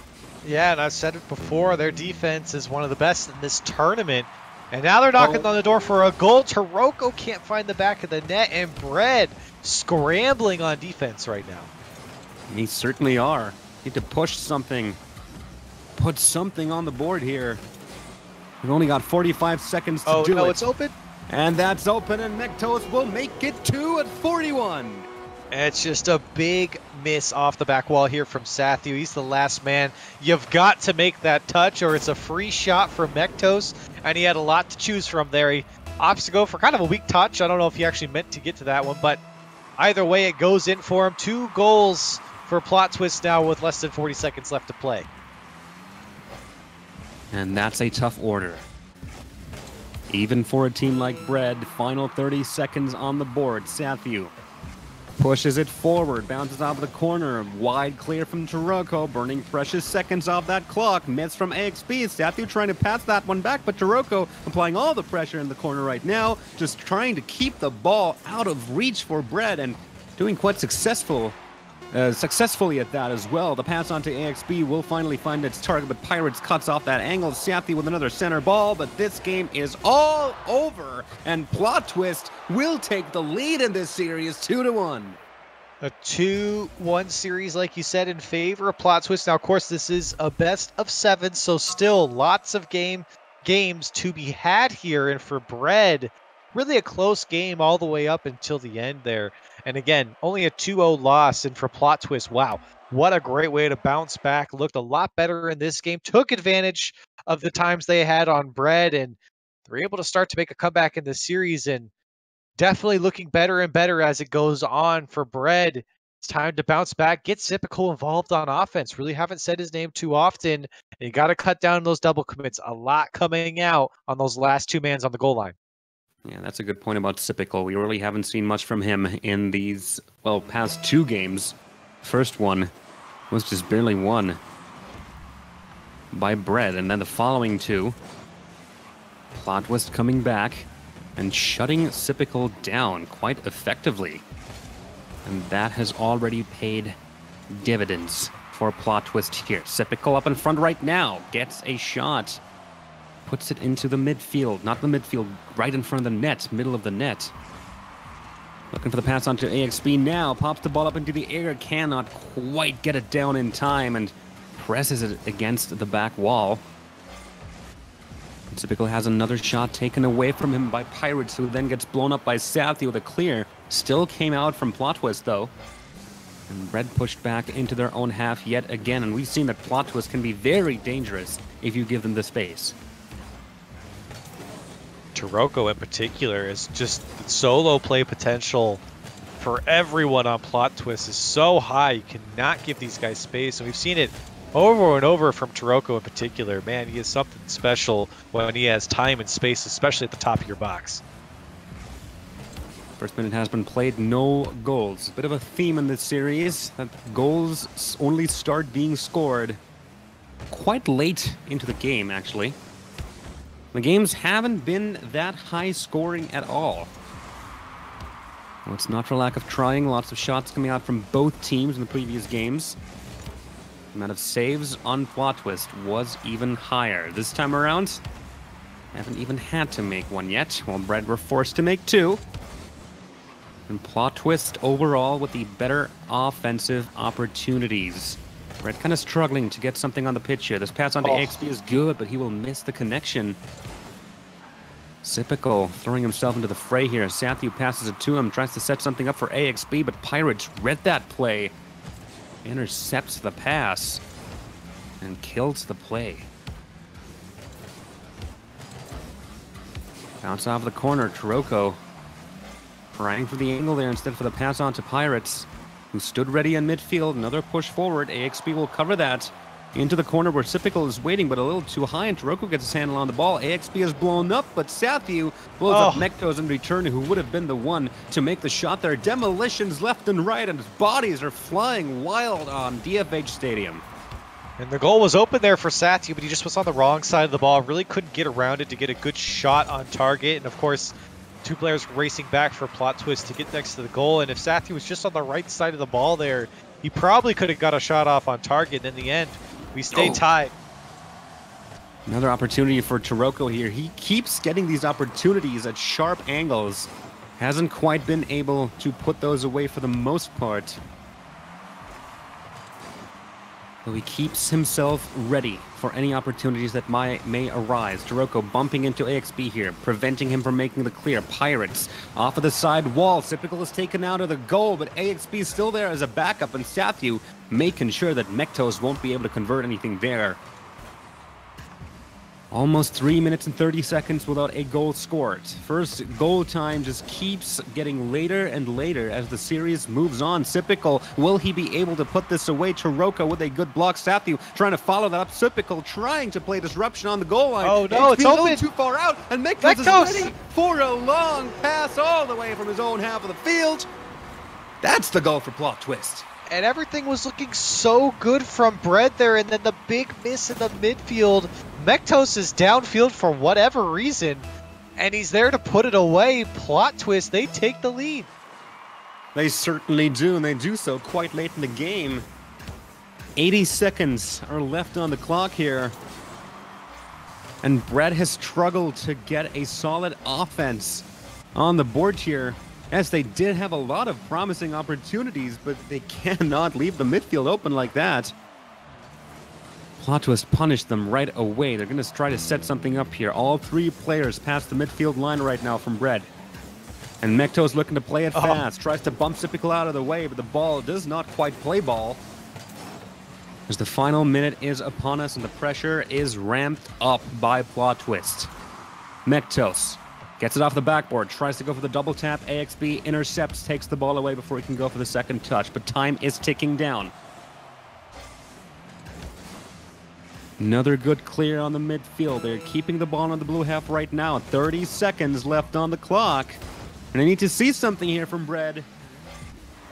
Yeah, and I've said it before, their defense is one of the best in this tournament. And now they're knocking on the door for a goal. Taroko can't find the back of the net, and Bread scrambling on defense right now. They certainly are. Need to push something. Put something on the board here. We've only got 45 seconds to do it. Oh, no, it's open? And that's open, and Mektos will make it 2 at 41. It's just a big miss off the back wall here from Sathu. He's the last man. You've got to make that touch, or it's a free shot from Mektos, and he had a lot to choose from there. He opts to go for kind of a weak touch. I don't know if he actually meant to get to that one, but either way, it goes in for him. 2 goals for Plot Twist now with less than 40 seconds left to play. And that's a tough order. Even for a team like Bread, final 30 seconds on the board. Sathu pushes it forward, bounces off the corner, wide clear from Taroko, burning precious seconds off that clock. Miss from AXB. Sathu trying to pass that one back, but Taroko applying all the pressure in the corner right now, just trying to keep the ball out of reach for Bread, and doing quite successfully at that as well. The pass onto AXB will finally find its target, but Pirates cuts off that angle. Sathu with another center ball, but this game is all over, and Plot Twist will take the lead in this series 2-1. A 2-1 series, like you said, in favor of Plot Twist. Now, of course, this is a best of 7, so still lots of games to be had here, and for Bread, really a close game all the way up until the end there. And again, only a 2-0 loss, and for Plot Twist, wow, what a great way to bounce back. Looked a lot better in this game, took advantage of the times they had on Bread, and they're able to start to make a comeback in the series, and definitely looking better and better as it goes on for Bread. It's time to bounce back, get Sipical involved on offense. Really haven't said his name too often. You got to cut down those double commits. A lot coming out on those last 2 mans on the goal line. Yeah, that's a good point about Sipical. We really haven't seen much from him in these, well, past 2 games. First one was just barely won. by Bread. And then the following two. Plot Twist coming back and shutting Sypical down quite effectively. And that has already paid dividends for Plot Twist here. Sypical up in front right now, gets a shot. Puts it into the midfield, not the midfield, right in front of the net, middle of the net. Looking for the pass onto AXB now, pops the ball up into the air, cannot quite get it down in time and presses it against the back wall. Sypical has another shot taken away from him by Pirates, who then gets blown up by Sathi with a clear. Still came out from Plot Twist, though. And Red pushed back into their own half yet again, and we've seen that Plot Twist can be very dangerous if you give them the space. Taroko in particular is just solo play potential for everyone on Plot Twist is so high. You cannot give these guys space, and we've seen it over and over from Taroko in particular. Man, he is something special when he has time and space, especially at the top of your box. First minute has been played, no goals. Bit of a theme in this series, that goals only start being scored quite late into the game, actually. The games haven't been that high scoring at all. Well, it's not for lack of trying. Lots of shots coming out from both teams in the previous games. The amount of saves on Plot Twist was even higher. This time around, haven't even had to make one yet, while Bread were forced to make two. And Plot Twist overall with the better offensive opportunities. Bread kind of struggling to get something on the pitch here. This pass onto AXB is good, but he will miss the connection. Sypical throwing himself into the fray here. Sathi passes it to him, tries to set something up for AXB, but Pirates read that play. Intercepts the pass and kills the play. Bounce off the corner. Taroko trying for the angle there instead for the pass on to Pirates, who stood ready in midfield. Another push forward. AXB will cover that into the corner where Sypical is waiting, but a little too high, and Taroko gets his handle on the ball. AXB is blown up, but Sathi blows up Mektos in return, who would have been the one to make the shot there. Demolitions left and right, and his bodies are flying wild on DFH Stadium. And the goal was open there for Sathi, but he just was on the wrong side of the ball. Really couldn't get around it to get a good shot on target. And of course, two players racing back for Plot Twist to get next to the goal. And if Sathi was just on the right side of the ball there, he probably could have got a shot off on target. And in the end, we stay tied. Another opportunity for Taroko here. He keeps getting these opportunities at sharp angles. Hasn't quite been able to put those away for the most part. So he keeps himself ready for any opportunities that may arise. Taroko bumping into AXB here, preventing him from making the clear. Pirates off of the side wall. Sypical is taken out of the goal, but AXB is still there as a backup, and Sathu making sure that Mektos won't be able to convert anything there. Almost 3 minutes and 30 seconds without a goal scored. First goal time just keeps getting later and later as the series moves on. Sypical, will he be able to put this away? Taroko with a good block. Sathu trying to follow that up. Sypical trying to play disruption on the goal line. Oh no, it's open! A little too far out, and Mektos is ready for a long pass all the way from his own half of the field. That's the goal for Plot Twist. And everything was looking so good from Bread there, and then the big miss in the midfield. Mektos is downfield for whatever reason, and he's there to put it away. Plot Twist, they take the lead. They certainly do, and they do so quite late in the game. 80 seconds are left on the clock here. And Bread has struggled to get a solid offense on the board here, as they did have a lot of promising opportunities, but they cannot leave the midfield open like that. Plot Twist punished them right away. They're going to try to set something up here. All three players past the midfield line right now from Bread. And Mektos looking to play it fast. Tries to bump Sypical out of the way, but the ball does not quite play ball. As the final minute is upon us and the pressure is ramped up by Plot Twist. Mektos gets it off the backboard, tries to go for the double tap. AXB intercepts, takes the ball away before he can go for the second touch, but time is ticking down. Another good clear on the midfield. They're keeping the ball on the blue half right now. 30 seconds left on the clock. And I need to see something here from Bread.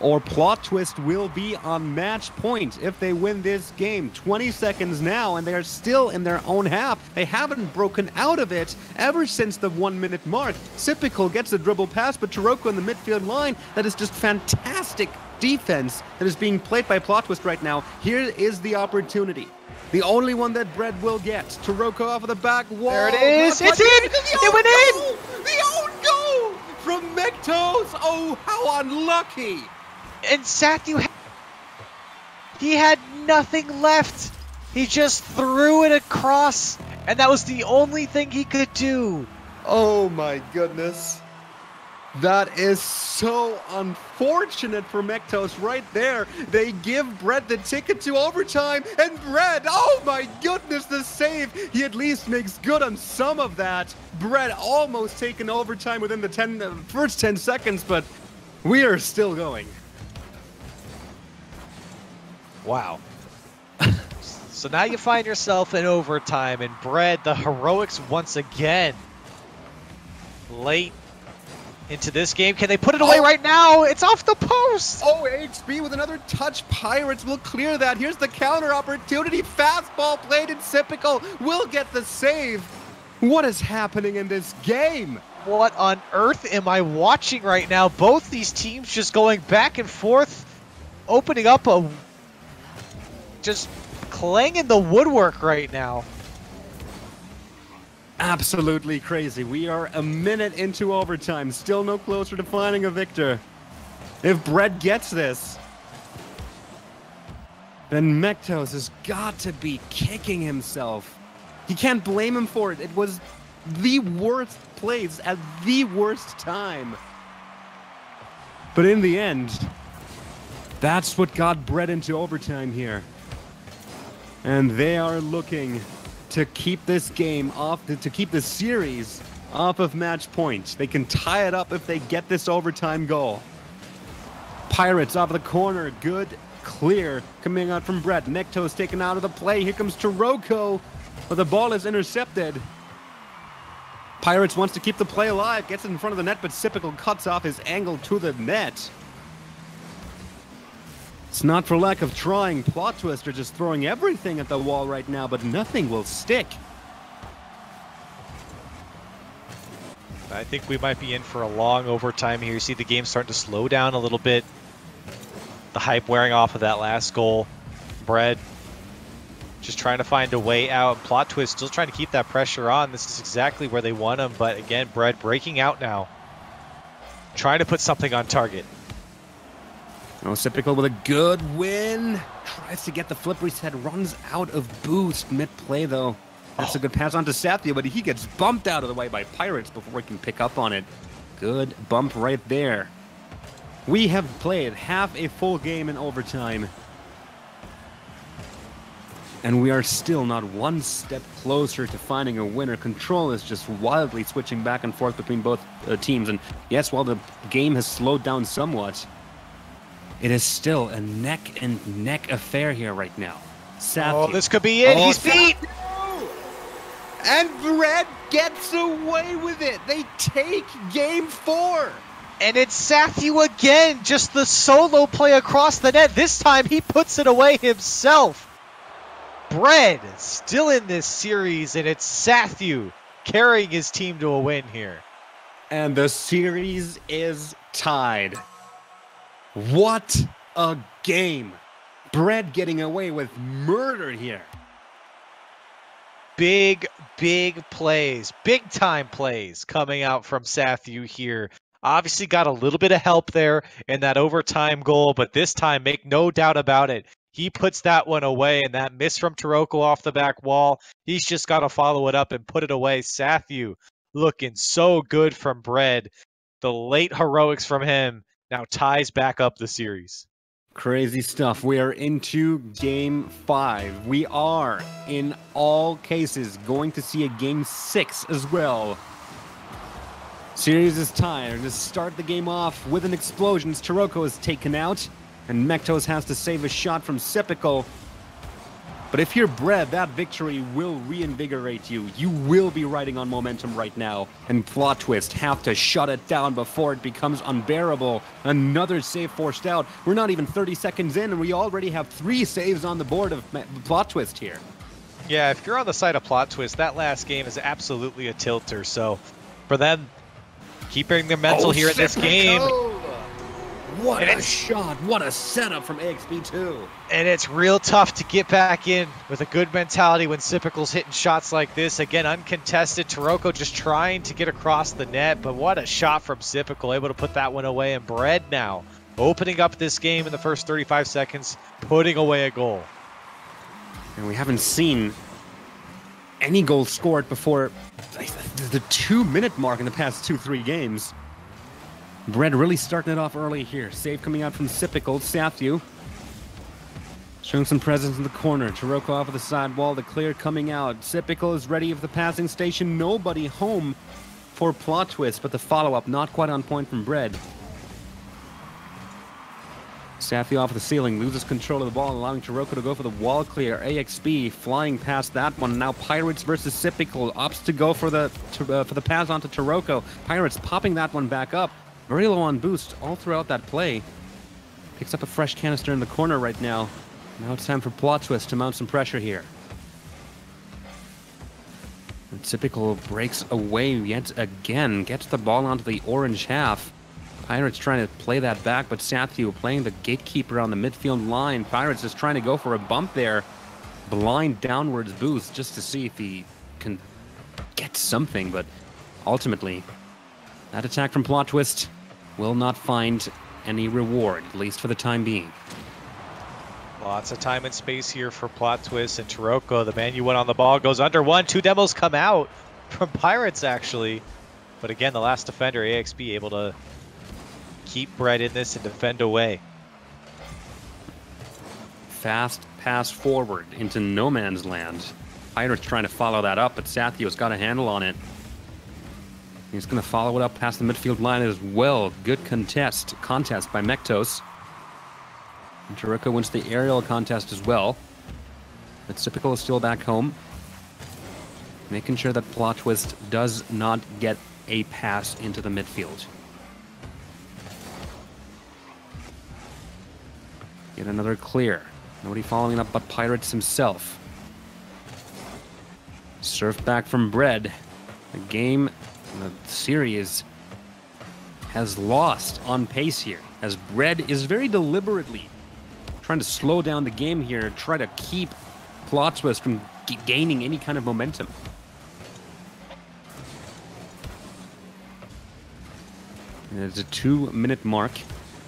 or Plot Twist will be on match point if they win this game. 20 seconds now, and they are still in their own half. They haven't broken out of it ever since the 1 minute mark. Sypical gets a dribble pass, but Taroko in the midfield line, that is just fantastic defense that is being played by Plot Twist right now. Here is the opportunity. The only one that Bread will get. Taroko off of the back wall. There it is. It's in. It went in. The own goal from Mektos. Oh, how unlucky. And Sathu, he had nothing left. He just threw it across, and that was the only thing he could do. Oh my goodness. That is so unfortunate for Mektos right there. They give Brett the ticket to overtime, and Brett, oh my goodness, the save. He at least makes good on some of that. Brett almost taken overtime within the first 10 seconds, but we are still going. Wow. So now you find yourself in overtime, and Brett, the heroics once again. Late into this game. Can they put it away right now? It's off the post! Oh, HB with another touch. Pirates will clear that. Here's the counter opportunity. Fastball played in Sypical. Will get the save. What is happening in this game? What on earth am I watching right now? Both these teams just going back and forth, opening up a... just clanging the woodwork right now. Absolutely crazy. We are a minute into overtime. Still no closer to finding a victor. If Brett gets this, then Mektos has got to be kicking himself. He can't blame him for it. It was the worst plays at the worst time. But in the end, that's what got Brett into overtime here. And they are looking to keep this game off, to keep this series off of match point. They can tie it up if they get this overtime goal. Pirates off of the corner, good, clear, coming out from Brett. Mektos taken out of the play. Here comes Taroko, but the ball is intercepted. Pirates wants to keep the play alive, gets it in front of the net, but Sypical cuts off his angle to the net. It's not for lack of trying. Plot Twister just throwing everything at the wall right now, but nothing will stick. I think we might be in for a long overtime here. You see the game starting to slow down a little bit. The hype wearing off of that last goal. Bread just trying to find a way out. Plot Twist still trying to keep that pressure on. This is exactly where they want him, but again, Bread breaking out now. Trying to put something on target. Oh, Sypical with a good win. Tries to get the flip reset, runs out of boost mid-play though. That's a good pass on to Sathu, but he gets bumped out of the way by Pirates before he can pick up on it. Good bump right there. We have played half a full game in overtime. And we are still not one step closer to finding a winner. Control is just wildly switching back and forth between both teams. And yes, while the game has slowed down somewhat, it is still a neck-and-neck affair here right now. Sathu. Oh, this could be it. He's beat! And Brett gets away with it. They take game 4. And it's Sathu again, just the solo play across the net. This time he puts it away himself. Bread still in this series, and it's Sathu carrying his team to a win here. And the series is tied. What a game. Bread getting away with murder here. Big plays, big time plays coming out from Sathu here. Obviously got a little bit of help there in that overtime goal, but this time, make no doubt about it, he puts that one away, and that miss from Taroko off the back wall, he's just got to follow it up and put it away. Sathu looking so good from Bread. The late heroics from him now ties back up the series. Crazy stuff. We are into game 5. We are, in all cases, going to see a game 6 as well. Series is tied. To start the game off with an explosion, Taroko is taken out, and Mektos has to save a shot from Sypical. But if you're Bread, that victory will reinvigorate you. You will be riding on momentum right now. And Plot Twist have to shut it down before it becomes unbearable. Another save forced out. We're not even 30 seconds in, and we already have 3 saves on the board of Plot Twist here. Yeah, if you're on the side of Plot Twist, that last game is absolutely a tilter. So for them, keeping their mental here in this game. What a shot. What a setup from AXB2. And it's real tough to get back in with a good mentality when Sipical's hitting shots like this. Again, uncontested. Taroko just trying to get across the net, but what a shot from Sipical, able to put that one away. And Bread now opening up this game in the first 35 seconds, putting away a goal. And we haven't seen any goals scored before the 2-minute mark in the past 2-3 games. Bread really starting it off early here. Save coming out from Sipical. Sathu showing some presence in the corner. Taroko off of the side wall. The clear coming out. Sipical is ready for the passing station. Nobody home for Plot Twist, but the follow-up not quite on point from Bread. Sathu off of the ceiling, loses control of the ball, allowing Taroko to go for the wall clear. AXB flying past that one. Now Pirates versus Sipical. Opts to go for the pass onto Taroko. Pirates popping that one back up. Very low on boost all throughout that play. Picks up a fresh canister in the corner right now. Now it's time for Plot Twist to mount some pressure here. And Typical breaks away yet again. Gets the ball onto the orange half. Pirates trying to play that back, but Sathu playing the gatekeeper on the midfield line. Pirates just trying to go for a bump there. Blind downwards boost just to see if he can get something, but ultimately that attack from Plot Twist will not find any reward, at least for the time being. Lots of time and space here for Plot Twist, and Taroko, the man you went on the ball, goes under one. 2 demos come out from Pirates, actually. But again, the last defender, AXB, able to keep Bread in this and defend away. Fast pass forward into no man's land. Pirates trying to follow that up, but Sathu's got a handle on it. He's going to follow it up past the midfield line as well. Good contest by Mektos. And Taroko wins the aerial contest as well. But Typical is still back home, making sure that Plot Twist does not get a pass into the midfield. Get another clear. Nobody following up but Pirates himself. Served back from Bread. The game, the series has lost on pace here, as Bread is very deliberately trying to slow down the game here, try to keep Plot Twist from gaining any kind of momentum. And it's a 2-minute mark,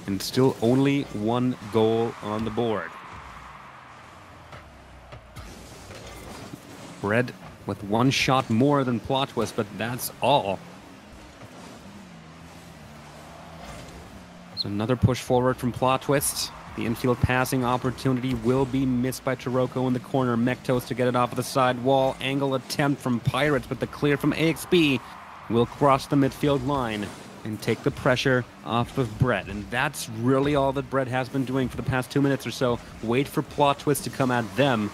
and still only 1 goal on the board. Bread with 1 shot more than Plot Twist, but that's all. There's another push forward from Plot Twist. The infield passing opportunity will be missed by Taroko in the corner. Mektos to get it off of the side wall. Angle attempt from Pirates, but the clear from AXB will cross the midfield line and take the pressure off of Bread. And that's really all that Bread has been doing for the past 2 minutes or so. Wait for Plot Twist to come at them.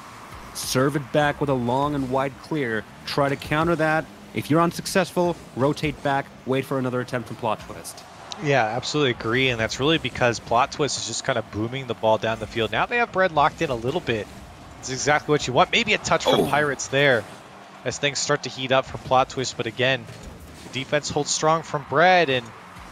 Serve it back with a long and wide clear. Try to counter that. If you're unsuccessful, rotate back. Wait for another attempt from Plot Twist. Yeah, absolutely agree, and that's really because Plot Twist is just kind of booming the ball down the field. Now they have Bread locked in a little bit. It's exactly what you want. Maybe a touch from Pirates there as things start to heat up for Plot Twist, but again, the defense holds strong from Bread, and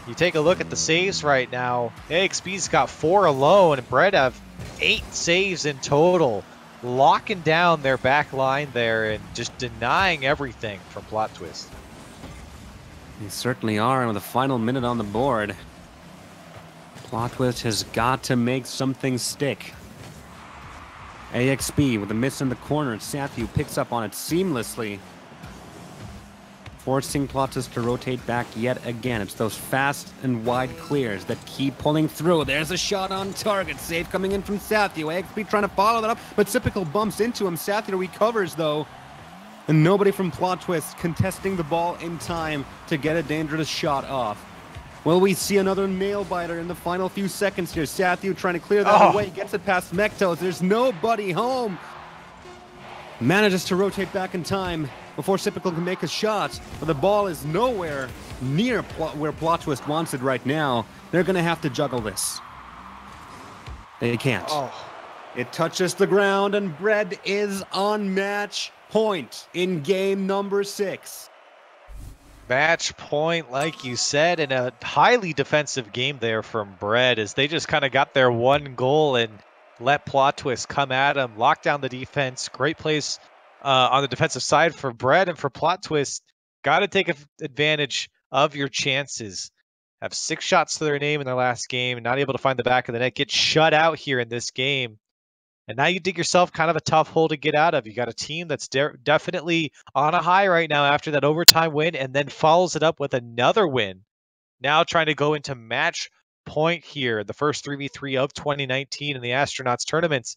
you take a look at the saves right now. AXB's got 4 alone, and Bread have 8 saves in total, locking down their back line there and just denying everything from Plot Twist. They certainly are, and with the final minute on the board, Plot Twist has got to make something stick. AXB with a miss in the corner, and Sathu picks up on it seamlessly, forcing Plot Twist to rotate back yet again. It's those fast and wide clears that keep pulling through. There's a shot on target. Save coming in from Sathu. AXB trying to follow that up, but Typical bumps into him. Sathu recovers, though. And nobody from Plot Twist contesting the ball in time to get a dangerous shot off. Well, we see another nail-biter in the final few seconds here. Sathu trying to clear that away, gets it past Mektos. There's nobody home. Manages to rotate back in time before Sipical can make a shot, but the ball is nowhere near where Plot Twist wants it right now. They're going to have to juggle this. They can't. Oh. It touches the ground, and Bread is on match point in game number 6. Match point, like you said, and a highly defensive game there from Bread as they just kind of got their one goal and let Plot Twist come at him, lock down the defense. Great plays on the defensive side for Bread, and for Plot Twist, got to take advantage of your chances. Have 6 shots to their name in their last game, not able to find the back of the net, get shut out here in this game. And now you dig yourself kind of a tough hole to get out of. You got a team that's definitely on a high right now after that overtime win, and then follows it up with another win. Now trying to go into match point here, the first 3v3 of 2019 in the Astronauts tournaments.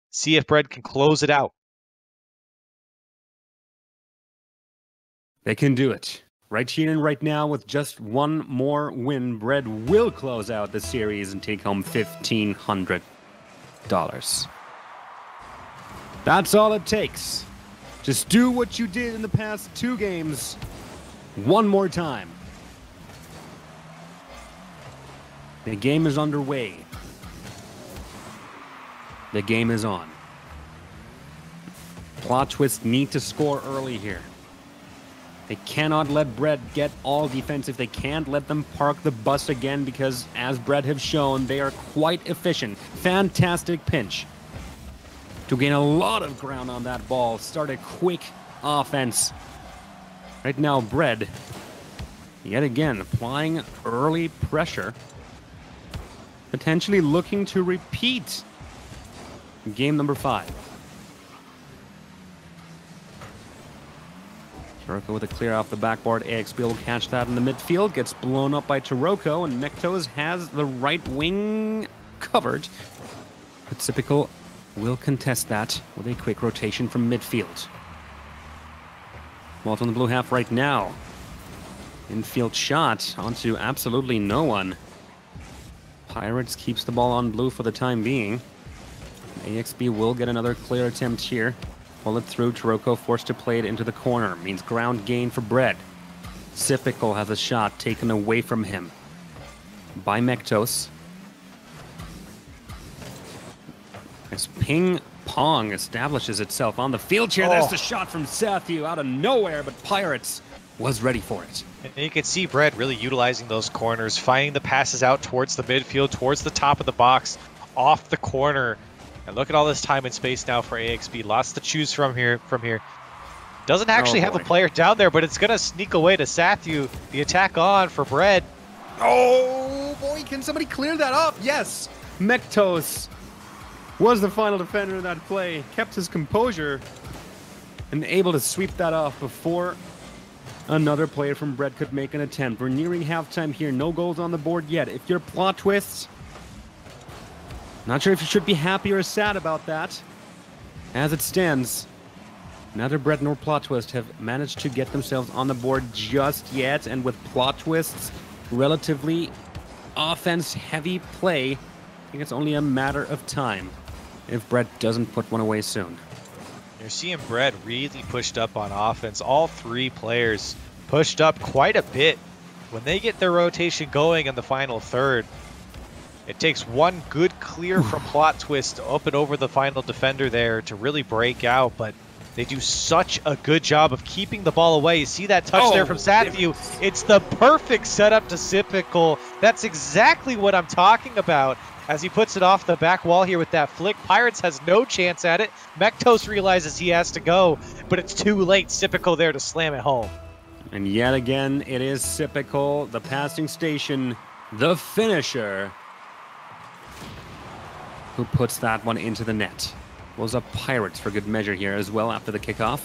See if Bread can close it out. They can do it. Right here and right now, with just one more win, Bread will close out the series and take home $1,500. That's all it takes. Just do what you did in the past 2 games one more time. The game is underway. The game is on. Plot Twist need to score early here. They cannot let Bread get all defensive. They can't let them park the bus again because, as Bread have shown, they are quite efficient. Fantastic pinch to gain a lot of ground on that ball. Start a quick offense. Right now, Bread, yet again, applying early pressure. Potentially looking to repeat game number 5. Taroko with a clear off the backboard. AXB will catch that in the midfield. Gets blown up by Taroko, and Mektos has the right wing covered. But Sipical will contest that with a quick rotation from midfield. Walt on the blue half right now. Infield shot onto absolutely no one. Pirates keeps the ball on blue for the time being. AXB will get another clear attempt here. Pull it through. Taroko forced to play it into the corner. Means ground gain for Bread. Sipical has a shot taken away from him by Mektos. As ping pong establishes itself on the field here. There's the shot from Sathu out of nowhere, but Pirates was ready for it. And you can see Bread really utilizing those corners, finding the passes out towards the midfield, towards the top of the box, off the corner. And look at all this time and space now for AXB. Lots to choose from here. Doesn't actually have a player down there, but it's going to sneak away to Sathu. The attack on for Bread. Oh boy, can somebody clear that up? Yes! Mektos was the final defender in that play. Kept his composure and able to sweep that off before another player from Bread could make an attempt. We're nearing halftime here. No goals on the board yet. If you're Plot Twists, not sure if you should be happy or sad about that. As it stands, neither Bread nor Plot Twist have managed to get themselves on the board just yet, and with Plot Twist's relatively offense-heavy play, I think it's only a matter of time if Bread doesn't put one away soon. You're seeing Bread really pushed up on offense. All 3 players pushed up quite a bit. When they get their rotation going in the final third, it takes one good clear from Plot Twist to open over the final defender there to really break out, but they do such a good job of keeping the ball away. You see that touch there from Sathu. It's the perfect setup to Sipical. That's exactly what I'm talking about as he puts it off the back wall here with that flick. Pirates has no chance at it. Mektos realizes he has to go, but it's too late. Sipical there to slam it home. And yet again, it is Sipical, the passing station, the finisher, who puts that one into the net. Was a Pirates for good measure here as well after the kickoff.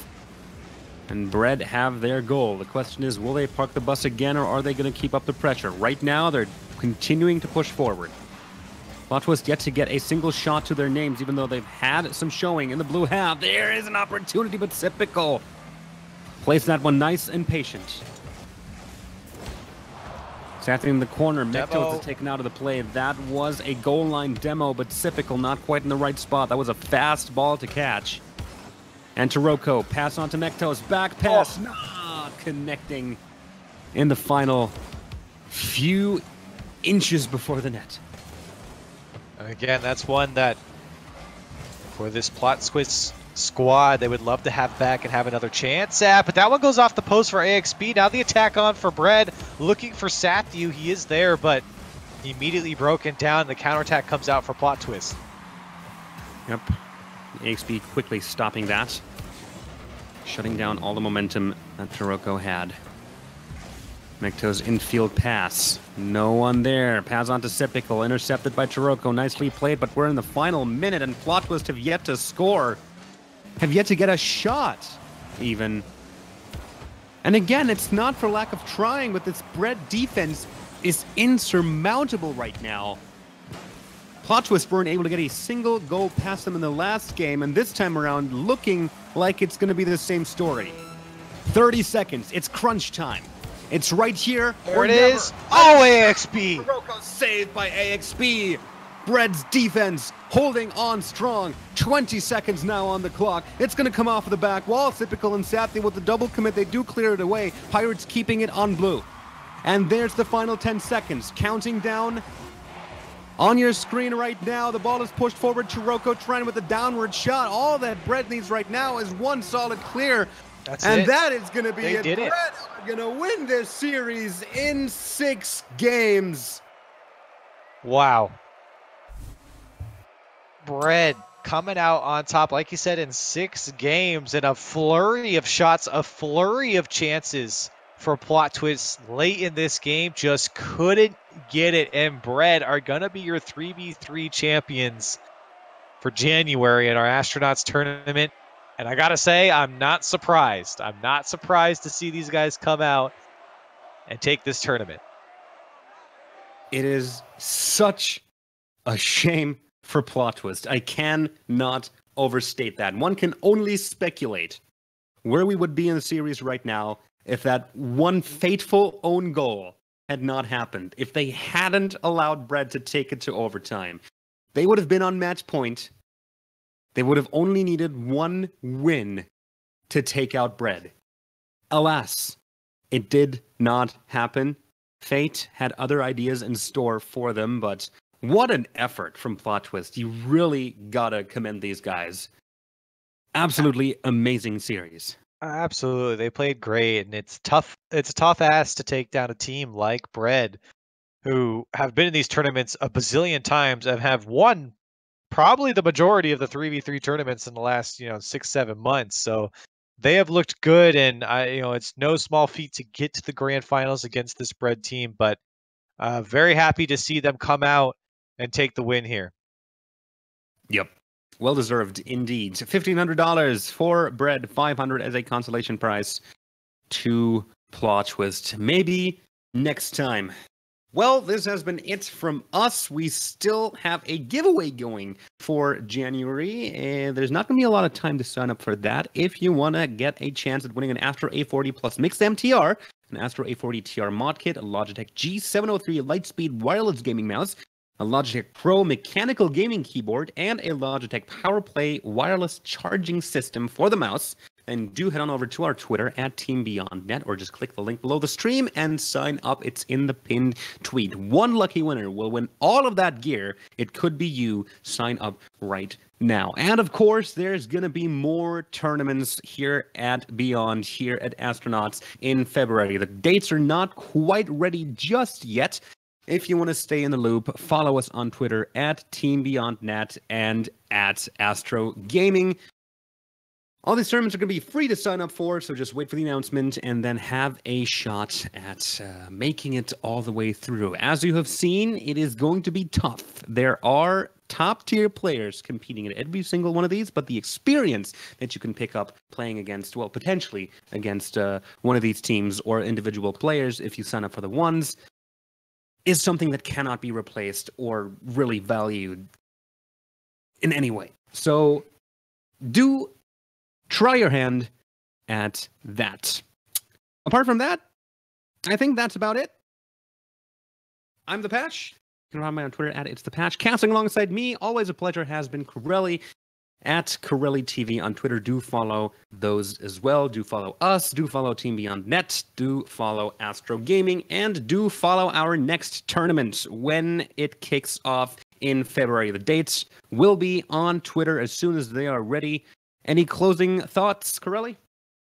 And Bread have their goal. The question is, will they park the bus again, or are they going to keep up the pressure? Right now, they're continuing to push forward. Plot Twist yet to get a single shot to their names, even though they've had some showing in the blue half. There is an opportunity, but Sipical plays that one nice and patient. Sathu in the corner. Mektos is taken out of the play. That was a goal line demo, but Sipical not quite in the right spot. That was a fast ball to catch. And Taroko, pass on to Nektos, back pass, not connecting in the final few inches before the net. Again, that's one that for this plot twist squad, they would love to have back and have another chance at, but that one goes off the post for AXB. Now the attack on for Bread, looking for Sathu. He is there, but immediately broken down. The counterattack comes out for plot twist. Yep, AXB quickly stopping that, shutting down all the momentum that Taroko had. Nekto's infield pass. No one there. Pass on to Sepical. Intercepted by Taroko. Nicely played, but we're in the final minute, and Plot Twist have yet to score. Have yet to get a shot, even. And again, it's not for lack of trying, but this Bread defense is insurmountable right now. Plot Twist weren't able to get a single goal past them in the last game, and this time around, looking like it's going to be the same story. 30 seconds. It's crunch time. It's right here. There it is. Oh, AXB! Taroko saved by AXB. Bread's defense holding on strong. 20 seconds now on the clock. It's going to come off of the back wall. Typical and Sathy with the double commit. They do clear it away. Pirates keeping it on blue. And there's the final 10 seconds. Counting down on your screen right now. The ball is pushed forward. Taroko trying with a downward shot. All that Bread needs right now is one solid clear. That's and it. That is going to be it. Bread are going to win this series in 6 games. Wow. Bread coming out on top, like you said, in 6 games, and a flurry of shots, a flurry of chances for Plot Twist late in this game. Just couldn't get it, and Bread are going to be your 3v3 champions for January at our Astronauts tournament. And I got to say, I'm not surprised. I'm not surprised to see these guys come out and take this tournament. It is such a shame for Plot Twist. I cannot overstate that. One can only speculate where we would be in the series right now if that one fateful own goal had not happened. If they hadn't allowed Bread to take it to overtime, they would have been on match point. They would have only needed one win to take out Bread. Alas, it did not happen. Fate had other ideas in store for them, but what an effort from Plot Twist. You really gotta commend these guys. Absolutely amazing series. Absolutely. They played great, and it's tough. It's a tough ask to take down a team like Bread, who have been in these tournaments a bazillion times and have won probably the majority of the 3v3 tournaments in the last, 6-7 months. So they have looked good, and it's no small feat to get to the grand finals against this Bread team, but very happy to see them come out and take the win here. Yep. Well deserved indeed. $1,500 for Bread, $500 as a consolation prize to Plot Twist. Maybe next time. Well, this has been it from us. We still have a giveaway going for January, and there's not going to be a lot of time to sign up for that. If you want to get a chance at winning an Astro A40 Plus Mixed MTR, an Astro A40 TR Mod Kit, a Logitech G703 Lightspeed Wireless Gaming Mouse, a Logitech Pro Mechanical Gaming Keyboard, and a Logitech PowerPlay Wireless Charging System for the mouse, then do head on over to our Twitter at TeamBeyondNet, or just click the link below the stream and sign up. It's in the pinned tweet. One lucky winner will win all of that gear. It could be you. Sign up right now. And of course, there's going to be more tournaments here at Beyond, here at Astronauts in February. The dates are not quite ready just yet. If you want to stay in the loop, follow us on Twitter at TeamBeyondNet and at ASTRO Gaming. All these tournaments are going to be free to sign up for, so just wait for the announcement and then have a shot at making it all the way through. As you have seen, it is going to be tough. There are top-tier players competing in every single one of these, but the experience that you can pick up playing against, well, potentially against one of these teams or individual players, if you sign up for the ones, is something that cannot be replaced or really valued in any way. So do try your hand at that. Apart from that, I think that's about it. I'm The Patch. You can find me on Twitter at It's The Patch. Casting alongside me, always a pleasure, has been Corelli. at Corelli TV on Twitter. Do follow those as well. Do follow us. Do follow Team Beyond Net. Do follow Astro Gaming. And do follow our next tournament when it kicks off in February. The dates will be on Twitter as soon as they are ready. Any closing thoughts, Corelli?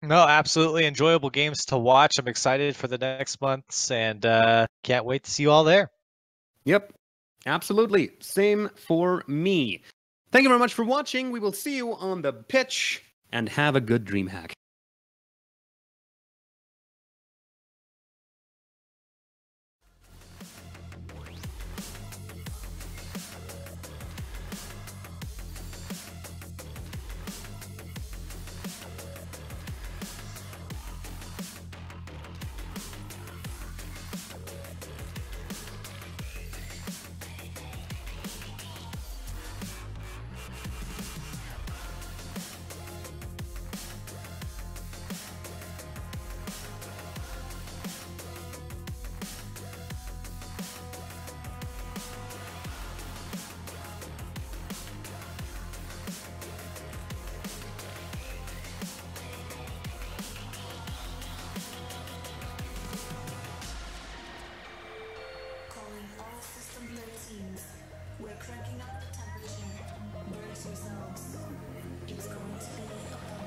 No, absolutely enjoyable games to watch. I'm excited for the next months and can't wait to see you all there. Yep, absolutely. Same for me. Thank you very much for watching. We will see you on the pitch, and have a good DreamHack. Calling all system 13s. We're cranking up the temperature. Brace yourselves. It's going to be a